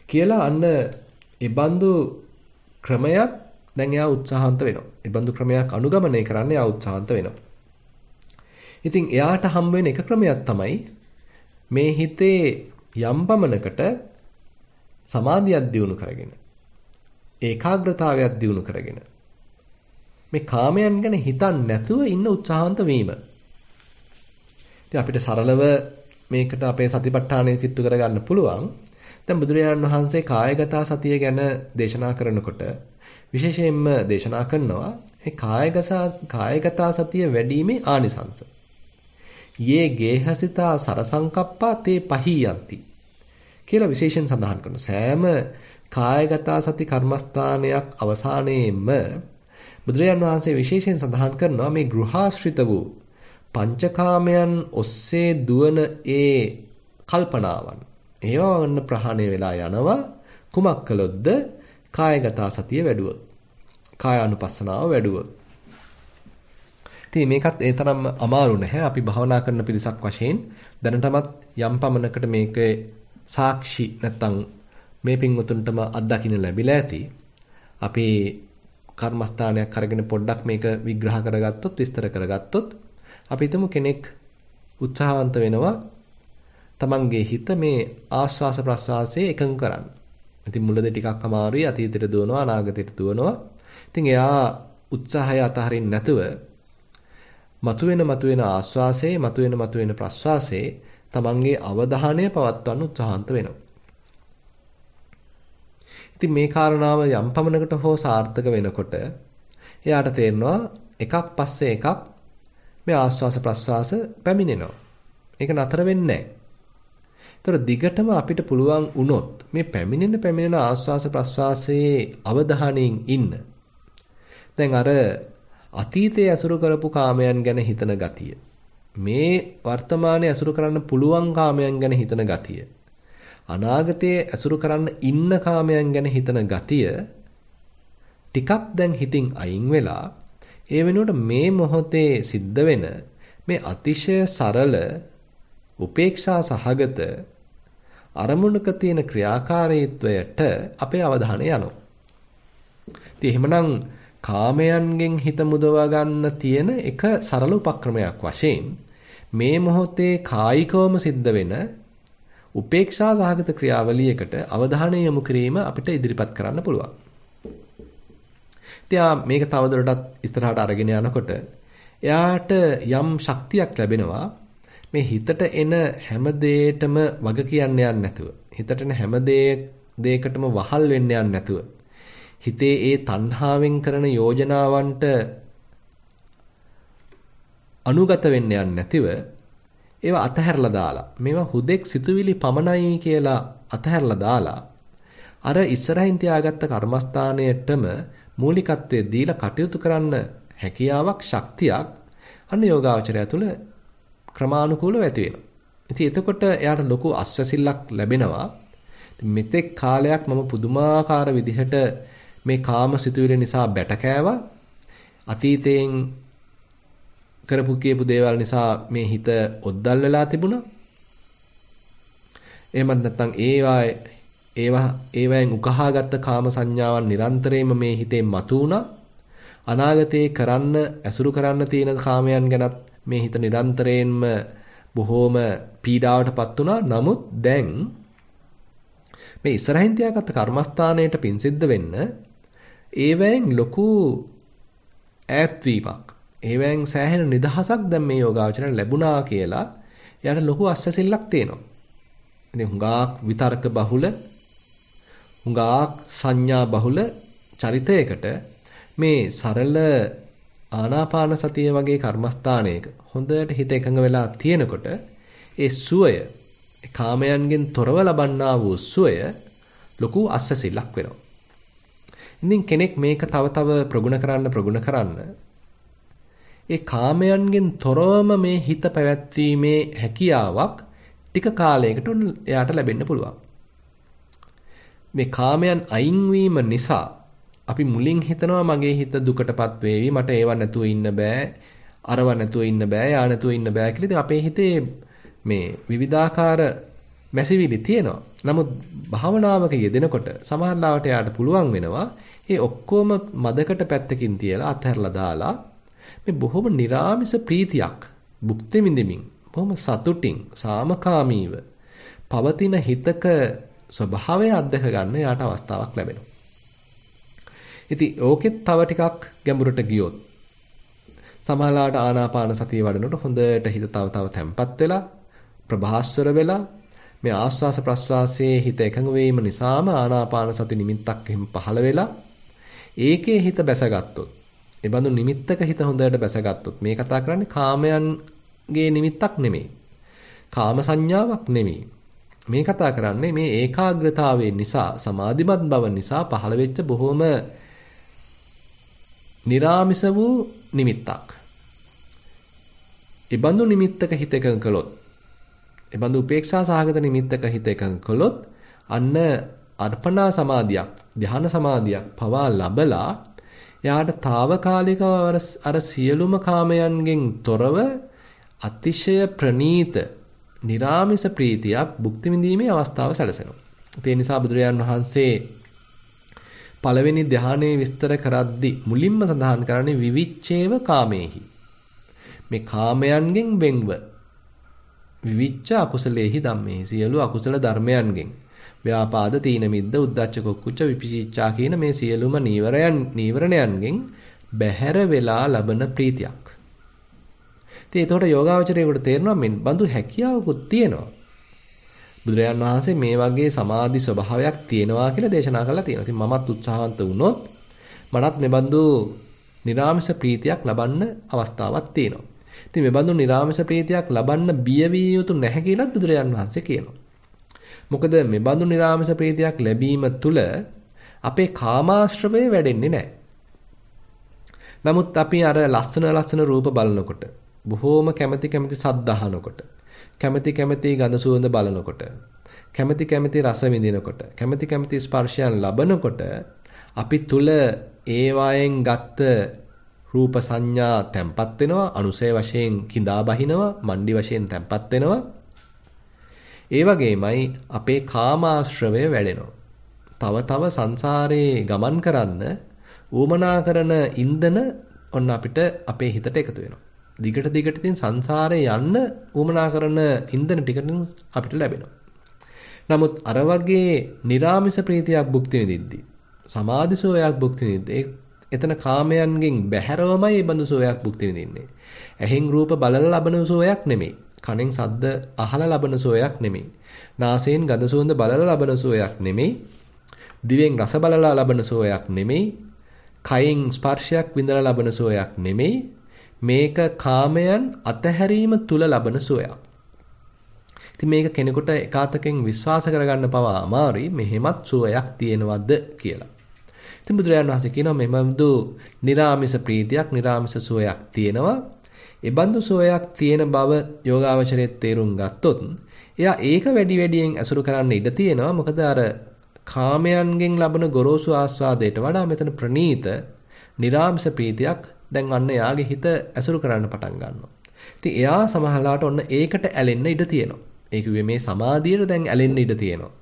කියලා අන්න ඉබඳු ක්‍රමයක් දැන් එයා උත්සාහන්ත වෙනවා. ඉබඳු ක්‍රමයක් අනුගමනය කරන්න එයා උත්සාහන්ත වෙනවා. ඉතින් එයාට හම් වෙන එක ක්‍රමයක් තමයි මේ හිතේ යම් පමණකට සමාධියක් දියුණු කරගෙන, ඒකාග්‍රතාවයක් දියුණු කරගෙන මේ කාමයන් ගැන හිතන්නේ නැතුව ඉන්න උත්සාහන්ත වීම. ඉතින් අපිට සරලව මේකට අපේ සතිපට්ඨානය සිත්තු කරගන්න පුළුවන්. දැන් බුදුරජාණන් වහන්සේ කායගත සතිය ගැන දේශනා කරනකොට විශේෂයෙන්ම දේශනා කරනවා මේ කායගත සතිය වැඩිීමේ ආනිසංස. යේ ගේහසිතා සරසංකප්පා තේ පහියන්ති කියලා විශේෂයෙන් සඳහන් කරනවා. සෑම කායගත සති කර්මස්ථානයක් අවසානයේම බුදුරජාණන් වහන්සේ විශේෂයෙන් සඳහන් කරනවා මේ ගෘහාශ්‍රිත වූ පංචකාමයන් ඔස්සේ දුවන ඒ කල්පනාවන් ඒවා වන්න ප්‍රහාණය වෙලා යනවා. කුමක් කළොත්ද? කායගත සතිය වැඩුවොත්, කායානුපස්සනාව වැඩුවොත්. ඉතින් මේකත් ඒ තරම් අමාරු නැහැ. අපි භවනා කරන පිරිසක් වශයෙන් දැනටමත් යම් පමණකට මේකේ සාක්ෂි නැත්තම් මේ පින්වතුන්ටම අත්දකින්න ලැබිලා ඇති. අපි කර්මස්ථානයක් අරගෙන පොඩ්ඩක් මේක විග්‍රහ කරගත්තොත්, විස්තර කරගත්තොත් අපි හිතමු කෙනෙක් උත්සාහවන්ත වෙනවා තමන්ගේ හිත මේ ආස්වාස ප්‍රස්වාසයේ එකඟ කරන්න. ඉතින් මුලදී ටිකක් අමාරුයි, අතීතයට දුවනවා, අනාගතයට දුවනවා. ඉතින් එයා උත්සාහය අතහරින්න නැතුව මතුවෙන ආස්වාසයේ, මතුවෙන ප්‍රස්වාසයේ තමන්ගේ අවධානය පවත්වන්න උත්සාහන්ත වෙනවා. ඉතින් මේ කාරණාව යම් පමණකට හෝ සාර්ථක වෙනකොට එයාට තේරෙනවා එකක් පස්සේ එකක් මේ ආස්වාස ප්‍රස්වාස පැමිණෙනවා. ඒක නතර වෙන්නේ නැහැ. ඒතර දිගටම අපිට පුළුවන් වුණොත් මේ පැමිණෙන ආස්වාස ප්‍රස්වාසයේ අවධානයෙන් ඉන්න. දැන් අර අතීතයේ අසුරු කරපු කාමයන් ගැන හිතන ගතිය, මේ වර්තමානයේ අසුරු කරන්න පුළුවන් කාමයන් ගැන හිතන ගතිය, අනාගතයේ අසුරු කරන්න ඉන්න කාමයන් ගැන හිතන ගතිය ටිකක් දැන් හිතින් අයින් වෙලා ඒ වෙනුවට මේ මොහොතේ සිද්ධ වෙන මේ අතිශය සරල උපේක්ෂා සහගත අරමුණක තියෙන ක්‍රියාකාරීත්වයට අපේ අවධානය යනවා. ඉතින් එහෙමනම් කාමයන්ගෙන් හිත මුදවා ගන්න තියෙන එක සරල උපක්‍රමයක් වශයෙන් මේ මොහොතේ කායිකවම සිද්ධ වෙන උපේක්ෂා සහගත ක්‍රියාවලියකට අවධානය යොමු කිරීම අපිට ඉදිරිපත් කරන්න පුළුවන්. ඉතින් මේක තවදුරටත් ඉස්සරහට අරගෙන යනකොට එයාට යම් ශක්තියක් ලැබෙනවා මේ හිතට එන හැම දෙයකටම වග කියන්න යන්නේ නැතුව, හිතට එන හැම දෙයකටම වහල් වෙන්න යන්නේ නැතුව, හිතේ ඒ තණ්හාවෙන් කරන යෝජනාවන්ට අනුගත වෙන්න යන්නේ නැතිව ඒවා අතහැරලා දාලා, මේවා හුදෙක් සිතුවිලි පමණයි කියලා අතහැරලා දාලා අර ඉස්සරහින් තියාගත්ත කර්මස්ථානයටම මූලිකත්වයේ දීලා කටයුතු කරන්න හැකියාවක්, ශක්තියක් අන්න යෝගාවචරය තුළ ක්‍රමානුකූලව ඇති වෙනවා. ඉතින් එතකොට එයාට ලොකු අස්වැසිල්ලක් ලැබෙනවා. මෙතෙක් කාලයක් මම පුදුමාකාර විදිහට මේ කාම සිතුවිලි නිසා බැට කෑවා. අතීතයෙන් කරපු කියපු දේවල් නිසා මේ හිත ඔද්දල් වෙලා තිබුණා. එහෙමත් නැත්නම් ඒවායෙන් උකහාගත්ත කාම සංඥාවන් නිරන්තරයෙන්ම මේ හිතේ මතුවුණා. අනාගතේ කරන්න ඇසුරු කරන්න තියෙන කාමයන් ගැනත් මේ හිත නිරන්තරයෙන්ම බොහෝම පීඩාවටපත් වුණා. නමුත් දැන් මේ ඉස්සරහින් තියාගත්ත කර්මස්ථානයට පින් සිද්ධ වෙන්න ඒවෙන් ලොකු ඈත්වීමක්, ඒවෙන් සෑහෙන නිදහසක් දැන් මේ යෝගාවචරයට ලැබුණා කියලා එයාට ලොකු අස්වැසිල්ලක් තියෙනවා. ඉතින් හුඟක් විතර්ක බහුල, හුඟක් සංඥා බහුල චරිතයකට මේ සරල ආනාපාන සතිය වගේ කර්මස්ථානයක හොඳට හිත එකඟ වෙලා තියෙනකොට ඒ සුවය, කාමයන්ගෙන් තොරව ලබන්නා වූ සුවය ලොකු අස්වැසිල්ලක් වෙනවා. ඉතින් කෙනෙක් මේක තව තව ප්‍රගුණ කරන්න ඒ කාමයන්ගෙන් තොරවම මේ හිත පැවැත්වීමේ හැකියාවක් ටික කාලයකට එයාට ලැබෙන්න පුළුවන්. මේ කාමයන් අයින් වීම නිසා අපි මුලින් හිතනවා මගේ හිත දුකටපත් වේවි, මට ඒව නැතුව ඉන්න බෑ, අරව නැතුව ඉන්න බෑ, යා නැතුව ඉන්න බෑ කියලා. ඉතින් අපේ හිතේ මේ විවිධාකාර මැසිවිලි තියෙනවා. නමුත් භාවනාවක යෙදෙනකොට සමහර ලාවට යාට පුළුවන් වෙනවා ඒ ඔක්කොම මදකට පැත්තකින් තියලා අත්හැරලා දාලා මේ බොහොම නිරාමිස ප්‍රීතියක් භුක්ති විඳින්මින් බොහොම සතුටින් සාමකාමීව පවතින හිතක ස්වභාවය අත්දැක ගන්න යාට අවස්ථාවක් ලැබෙනවා. ඉතින් ඕකෙත් තව ටිකක් ගැඹුරට ගියොත් සමහරලාට ආනාපාන සතිය වඩනකොට හොඳට හිත තව තැම්පත් වෙලා ප්‍රභාස්වර වෙලා මේ ආස්වාස ප්‍රස්වාසයේ හිත එකඟ වීම නිසාම ආනාපාන සති නිමිත්තක් එහෙම පහළ වෙලා ඒකේ හිත බැසගත්තොත්, ඒ බඳු නිමිත්තක හිත හොඳට බැසගත්තොත් මේ කතා කරන්නේ කාමයන්ගේ නිමිත්තක් නෙමෙයි, කාම සංඥාවක් නෙමෙයි. මේ කතා කරන්නේ මේ ඒකාග්‍රතාවය නිසා, සමාධිමත් බව නිසා පහළ වෙච්ච බොහොම නිරාමිස වූ නිමිත්තක්. ඒ බඳු නිමිත්තක හිත එකඟ කළොත්, ඒ බඳු උපේක්ෂා සහගත නිමිත්තක හිත එකඟ කළොත් අන්න අර්පණා සමාධියක්, ධ්‍යාන සමාධියක් පවා ලැබලා එයාට తాවකාලිකව අර සියලුම කාමයන්ගෙන් තොරව අතිශය ප්‍රණීත නිරාමිස ප්‍රීතියක් භුක්ති විඳීමේ අවස්ථාව සැලසෙනවා. ඒ නිසා බුදුරජාන් වහන්සේ පළවෙනි ධ්‍යානයේ විස්තර කරද්දී මුලින්ම සඳහන් කරන්නේ විවිච්ඡේව කාමේහි. මේ කාමයන්ගෙන් වෙන්ව විවිච්ඡ අකුසලේහි ධම්මේ, සියලු අකුසල ධර්මයන්ගෙන් ව්‍යාපාද තීන මිද්ද උද්ධච්ච කුච්ච විපිචිච්ඡා කියන මේ සියලුම නීවරණයන්ගෙන් බැහැර වෙලා ලබන ප්‍රීතියක්. ඉතින් ඒතකොට යෝගාවචරයේකට තේරෙනවා මෙන්න බඳු හැකියාවකුත් තියෙනවා. බුදුරජාන් වහන්සේ මේ වගේ සමාධි ස්වභාවයක් තියෙනවා කියලා දේශනා කරලා තියෙනවා. ඉතින් මමත් උත්සාහවන්ත වුණොත් මටත් මේ බඳු නිරාමිස ප්‍රීතියක් ලබන්න අවස්ථාවක් තියෙනවා. ඉතින් මේ බඳු නිරාමිස ප්‍රීතියක් ලබන්න බිය විය යුතු නැහැ කියලා බුදුරජාන් වහන්සේ කියනවා. මොකද මේ බඳු නිරාමිස ප්‍රීතියක් ලැබීම තුළ අපේ කාමාශ්‍රවය වැඩෙන්නේ නැහැ. නමුත් අපි අර ලස්සන රූප බලනකොට, බොහෝම කැමැති සද්ද අහනකොට, කැමැති ගඳ සුවඳ බලනකොට, කැමැති රස විඳිනකොට, කැමැති ස්පර්ශයන් ලබනකොට අපි තුල ඒවායෙන් ගත්ත රූප සංඥා තැම්පත් වෙනවා, අනුසය වශයෙන් කිඳා බහිනවා, මණ්ඩි වශයෙන් තැම්පත් වෙනවා. ඒ වගේමයි අපේ කාමාශ්‍රවය වැඩෙනවා. තව සංසාරේ ගමන් කරන්න ඌමනා කරන ඉන්ධන ඔන්න අපිට අපේ හිතට එකතු වෙනවා. දිගට ඉතින් සංසාරේ යන්න ඌමනා කරන ඉන්ධන ටිකකින් අපිට ලැබෙනවා. නමුත් අර වගේ නිරාමිස ප්‍රීතියක් භුක්ති විඳිද්දී, සමාධි සෝයක් භුක්ති විඳිද්දී එතන කාමයන්ගෙන් බැහැරවමයි මේ බඳු සෝයක් භුක්ති විඳින්නේ. ඇහෙන් රූප බලලා ලබන සෝයක් නෙමෙයි. කනෙන් ශබ්ද අහලා ලබන සෝයක් නෙමෙයි. නාසයෙන් ගඳ සුවඳ බලලා ලබන සෝයක් නෙමෙයි. දිවෙන් රස බලලා ලබන සෝයක් නෙමෙයි. කයින් ස්පර්ශයක් විඳලා ලබන සෝයක් නෙමෙයි. මේක කාමයන් අතහැරීම තුල ලබන සෝයක්. ඉතින් මේක කෙනෙකුට එකාතකින් විශ්වාස කරගන්න පවා අමාරුයි මෙහෙමත් සෝයක් තියෙනවද කියලා. ඉතින් බුදුරජාණන් වහන්සේ කියනවා මෙහෙමදු නිරාමිස ප්‍රීතියක්, නිරාමිස සෝයක් තියෙනවා. ඒ බඳු සෝයක් තියෙන බව යෝගාවචරයේ තේරුම් ගත්තොත් එයා ඒක වැඩියෙන් ඇසුරු කරන්න ඉඩ තියෙනවා. මොකද අර කාමයන්ගෙන් ලබන ගොරෝසු ආස්වාදයට වඩා මෙතන ප්‍රණීත නිරාමිස ප්‍රීතියක් දැන් අන්න එයාගේ හිත ඇසුරු කරන්න පටන් ගන්නවා. ඉතින් එයා සමහරලාට ඔන්න ඒකට ඇලෙන්න ඉඩ තියෙනවා. ඒ කිව්වේ මේ සමාධියට දැන් ඇලෙන්න ඉඩ තියෙනවා.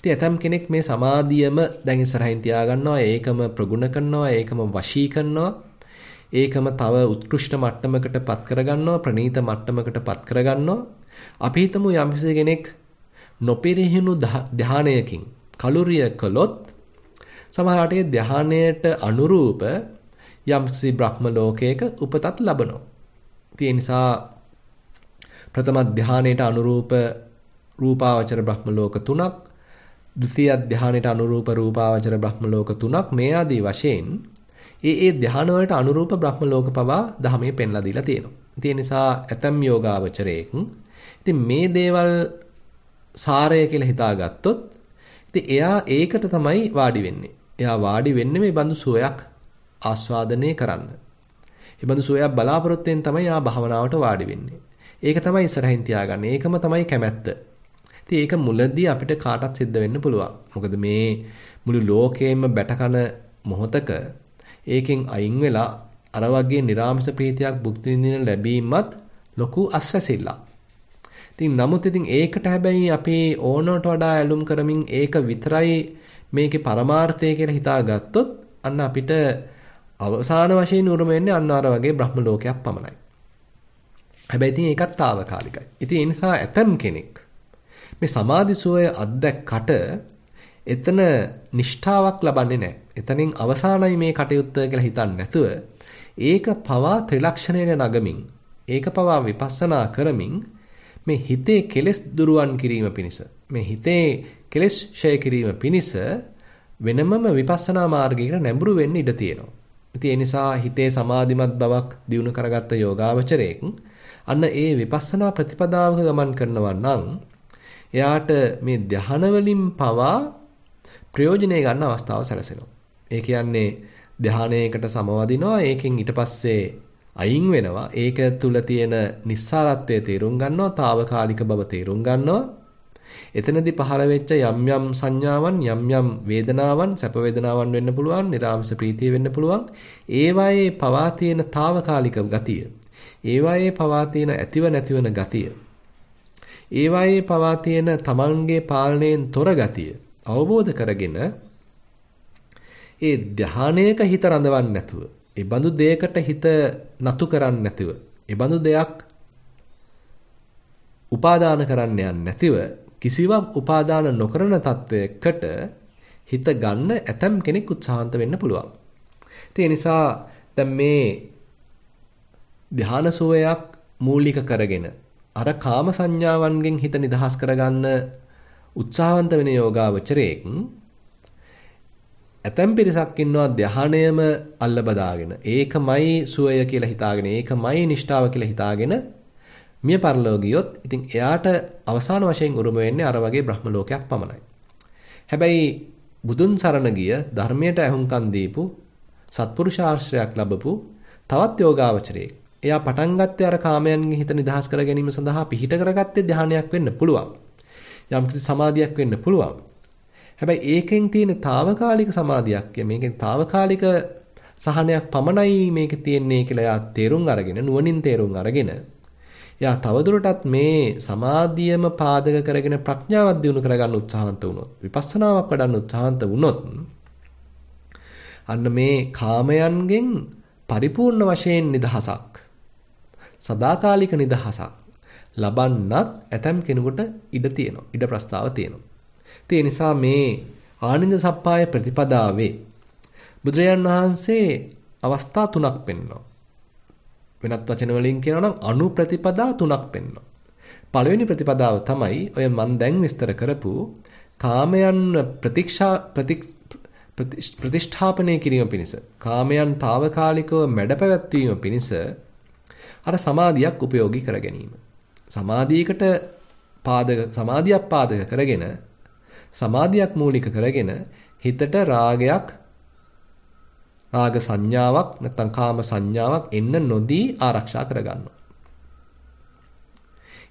ඉතින් ඇතම් කෙනෙක් මේ සමාධියම දැන් ඉස්සරහින් තියා ගන්නවා, ඒකම ප්‍රගුණ කරනවා, ඒකම වශී කරනවා, ඒකම තව උත්කෘෂ්ඨ මට්ටමකට පත් කරගන්නවා, ප්‍රණීත මට්ටමකට පත් කරගන්නවා. අපි හිතමු යම්කිසි කෙනෙක් නොපිරිහිණු ධානයකින් කලුරිය කළොත් සමහරවිට ඒ ධානයට අනුරූප යම්කිසි බ්‍රහ්ම ලෝකයක උපතත් ලබනවා. ඒ නිසා ප්‍රථම ධානයට අනුරූප රූපාවචර බ්‍රහ්ම ලෝක 3ක්, ද්විතීය ධානයට අනුරූප රූපාවචර බ්‍රහ්ම ලෝක 3ක් මේ ආදී වශයෙන් ඒ ධාන වලට අනුරූප බ්‍රහ්ම ලෝක පවා ධර්මයේ පෙන්ලා දීලා තියෙනවා. ඒ නිසා ඇතම් යෝගාවචරයේක් ඉතින් මේ දේවල් සාරය කියලා හිතාගත්තොත් ඉතින් එයා ඒකට තමයි වාඩි වෙන්නේ. එයා වාඩි වෙන්නේ මේ බඳු සුවයක් ආස්වාදනය කරන්න. මේ බඳු සුවයක් බලාපොරොත්තුෙන් තමයි එයා භාවනාවට වාඩි වෙන්නේ. ඒක තමයි ඉස්සරහින් තියාගන්නේ. ඒකම තමයි කැමැත්ත. ඉතින් ඒක මුලදී අපිට කාටත් සිද්ධ වෙන්න පුළුවන්. මොකද මේ මුළු ලෝකෙම බැටකන මොහොතක ඒකෙන් අයින් වෙලා අර වගේ නිර්ආමස ප්‍රීතියක් භුක්ති විඳින ලැබීමත් ලොකු අස්වැසිල්ලක්. ඉතින් නමුත් ඉතින් ඒකට හැබැයි අපි ඕනකට වඩා ඇලුම් කරමින් ඒක විතරයි මේකේ පරමාර්ථය කියලා හිතාගත්තොත් අන්න අපිට අවසාන වශයෙන් උරුම වෙන්නේ අන්න අර වගේ බ්‍රහ්ම ලෝකයක් පමණයි. හැබැයි ඉතින් ඒකත් తాවකාලිකයි. ඉතින් ඒ නිසා ඇතම් කෙනෙක් මේ සමාධි සෝය අත්දැක්කට එතන නිෂ්ඨාවක් ලබන්නේ නැහැ. එතනින් අවසానයි මේ කටයුත්ත කියලා හිතන්නේ නැතුව ඒක පවා ත්‍රිලක්ෂණයට නගමින් ඒක පවා විපස්සනා කරමින් මේ හිතේ කෙලෙස් දුරුවන් කිරීම පිණිස මේ හිතේ කෙලෙස් ඡය කිරීම පිණිස වෙනමම විපස්සනා මාර්ගයකට නැඹුරු වෙන්න ඉඩ තියෙනවා. ඉතින් ඒ නිසා හිතේ සමාධිමත් බවක් දියුණු කරගත්ත යෝගාවචරයෙක් අන්න ඒ විපස්සනා ප්‍රතිපදාවක ගමන් කරනවා නම් එයාට මේ ධ්‍යාන වලින් පවා ප්‍රයෝජනය ගන්න අවස්ථාව සැලසෙනවා. ඒ කියන්නේ ධ්‍යානයකට සමවදිනවා, ඒකෙන් ඊට පස්සේ අයින් වෙනවා. ඒක තුල තියෙන නිස්සාරත්වයේ තේරුම් ගන්නවා, తాවකාලික බව තේරුම් ගන්නවා. එතනදී පහළ වෙච්ච යම් යම් සංඥාවන්, යම් යම් වේදනාවන්, සැප වේදනාවන් වෙන්න පුළුවන්, නිරාමස ප්‍රීතිය වෙන්න පුළුවන්. ඒවායේ පවා තියෙන తాවකාලික ගතිය, ඒවායේ පවා තියෙන ඇතිව නැතිවන ගතිය, ඒවායේ පවා තියෙන තමන්ගේ පාලනයෙන් තොර ගතිය අවබෝධ කරගෙන ඒ ධානයක හිත රඳවන්නේ නැතුව, ඒ බඳු දෙයකට හිත නතු කරන්නේ නැතුව, ඒ බඳු දෙයක් උපාදාන කරන්න යන්නේ නැතිව, කිසිවක් උපාදාන නොකරන තත්වයකට හිත ගන්න ඇතම් කෙනෙක් උත්සාහන්ත වෙන්න පුළුවන්. ඒ නිසා දැන් මේ ධාන සෝයක් මූලික කරගෙන අර කාම සංඥාවන්ගෙන් හිත නිදහස් කරගන්න උත්සාහවන්ත වෙන යෝගාවචරයෙක් ඇතැම් පිරිසක් ඉන්නවා ධානයම අල්ල බදාගෙන ඒකමයි සුවය කියලා හිතාගෙන ඒකමයි නිෂ්ඨාව කියලා හිතාගෙන මිය පරලෝ ගියොත් ඉතින් එයාට අවසාන වශයෙන් උරුම වෙන්නේ අර වගේ බ්‍රහ්ම ලෝකයක් පමණයි. හැබැයි බුදුන් සරණ ගිය ධර්මයට ඇහුම්කන් දීපු සත්පුරුෂාශ්‍රයක් ලැබපු තවත් යෝගාවචරයෙක් එයා පටන් ගත්තේ අර කාමයන්ගෙන් හිත නිදහස් කර ගැනීම සඳහා පිහිට කරගත්තේ ධානයක් වෙන්න පුළුවන්. යම්කිසි සමාධියක් වෙන්න පුළුවන්. හැබැයි ඒකෙන් තියෙන తాවකාලික සමාධියක් මේකෙන් తాවකාලික සහනයක් පමණයි මේකේ තියෙන්නේ කියලා එයා තේරුම් අරගෙන නුවණින් තේරුම් අරගෙන එයා තවදුරටත් මේ සමාධියම පාදක කරගෙන ප්‍රඥාවක් දියුණු කරගන්න උත්සාහන්ත වුණොත් විපස්සනාවක් වඩන්න උත්සාහන්ත වුණොත් අන්න මේ කාමයන්ගෙන් පරිපූර්ණ වශයෙන් නිදහසක් සදාකාලික නිදහසක් ලබන්නත් ඇතම් කෙනෙකුට ඉඩ තියෙනවා. ඉඩ ප්‍රස්තාව තියෙනවා. ඒ නිසා මේ ආනන්ද සප්පාය ප්‍රතිපදාවේ බුදුරජාන් වහන්සේ අවස්ථා තුනක් පෙන්වනවා. වෙනත් වචන වලින් කියනවා නම් අනු ප්‍රතිපදා තුනක් පෙන්වනවා. පළවෙනි ප්‍රතිපදාව තමයි ඔය මන් දැන් විස්තර කරපු කාමයන් ප්‍රතිෂ්ඨාපනය කිරීම පිණිස කාමයන් తాවකාලිකව මැඩ පැවැත්වීම පිණිස අර සමාධියක් උපයෝගී කර ගැනීම. සමාධියකට සමාධියක් පාදක කරගෙන සමාධියක් මූලික කරගෙන හිතට රාග සංඥාවක් නැත්නම් කාම සංඥාවක් එන්න නොදී ආරක්ෂා කරගන්නවා.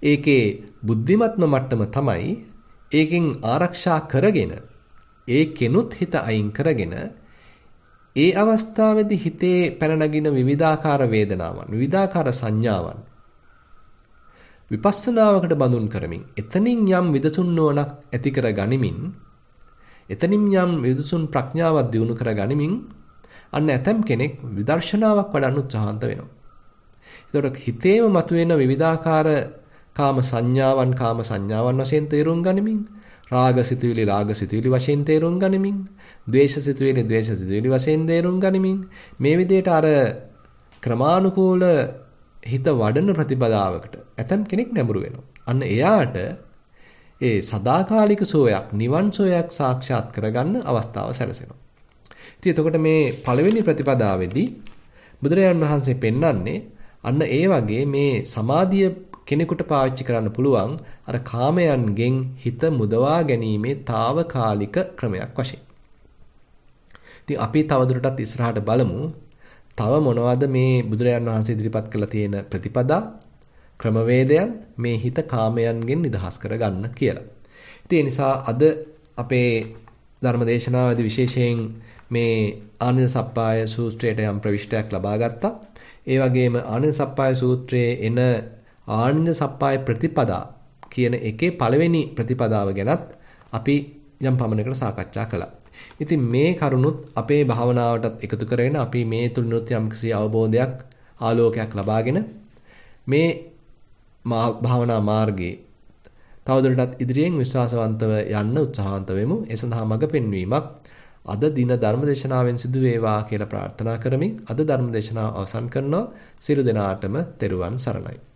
ඒකේ බුද්ධිමත්ම මට්ටම තමයි ඒකෙන් ආරක්ෂා කරගෙන ඒකෙනුත් හිත අයින් කරගෙන ඒ අවස්ථාවේදී හිතේ පැන නගින විවිධාකාර වේදනාවන් විවිධාකාර සංඥාවන් විපස්සනාවකට බඳුන් කරමින් එතනින් යම් විදසුන් නුවණක් ඇති කර ගනිමින් එතනින් යම් විදසුන් ප්‍රඥාවක් දියුණු කරගනිමින් අන්න ඇතම් කෙනෙක් විදර්ශනාවක් වඩන්න උත්සාහන්ත වෙනවා. ඒතකොට හිතේම මතුවෙන විවිධාකාර කාම සංඥාවන් වශයෙන් තේරුම් ගනිමින්, රාග සිතුවිලි වශයෙන් තේරුම් ගනිමින්, ද්වේෂ සිතුවිලි වශයෙන් තේරුම් ගනිමින් මේ විදිහට අර ක්‍රමානුකූල හිත වඩන ප්‍රතිපදාවකට ඇතම් කෙනෙක් නැඹුරු වෙනවා. අන්න එයාට ඒ සදාකාලික සෝයක්, නිවන් සෝයක් සාක්ෂාත් කරගන්න අවස්ථාව සැලසෙනවා. ඉතින් එතකොට මේ පළවෙනි ප්‍රතිපදාවේදී බුදුරජාණන් වහන්සේ පෙන්වන්නේ අන්න ඒ වගේ මේ සමාධිය කෙනෙකුට පාවිච්චි කරන්න පුළුවන් අර කාමයන්ගෙන් හිත මුදවා ගැනීමේ తాවකාලික ක්‍රමයක් වශයෙන්. ඉතින් අපි තවදුරටත් ඉස්සරහට බලමු තව මොනවද මේ බුදුරජාණන් වහන්සේ ඉදිරිපත් කළ තියෙන ප්‍රතිපදා ක්‍රමවේදයන් මේ හිත කාමයන්ගෙන් නිදහස් කරගන්න කියලා. ඉතින් ඒ නිසා අද අපේ ධර්මදේශනාවේදී විශේෂයෙන් මේ ආනන්ද සප්පාය සූත්‍රයට යම් ප්‍රවිෂ්ටයක් ලබා ගත්තා. ඒ වගේම ආනන්ද සප්පාය සූත්‍රයේ එන ආනන්ද සප්පාය ප්‍රතිපදා කියන එකේ පළවෙනි ප්‍රතිපදාව ගැනත් අපි යම් පමණකට සාකච්ඡා කළා. ඉතින් මේ කරුණුත් අපේ භාවනාවටත් එකතු කරගෙන අපි මේ තුලිනුත් යම්කිසි අවබෝධයක් ආලෝකයක් ලබාගෙන මේ භාවනා මාර්ගයේ තවදුරටත් ඉදිරියෙන් විශ්වාසවන්තව යන්න උත්සාහවන්ත වෙමු. ඒ සඳහා මඟ පෙන්වීමක් අද දින ධර්මදේශනාවෙන් සිදු වේවා කියලා ප්‍රාර්ථනා කරමින් අද ධර්මදේශනාව අවසන් කරනවා. සියලු දෙනාටම තෙරුවන් සරණයි.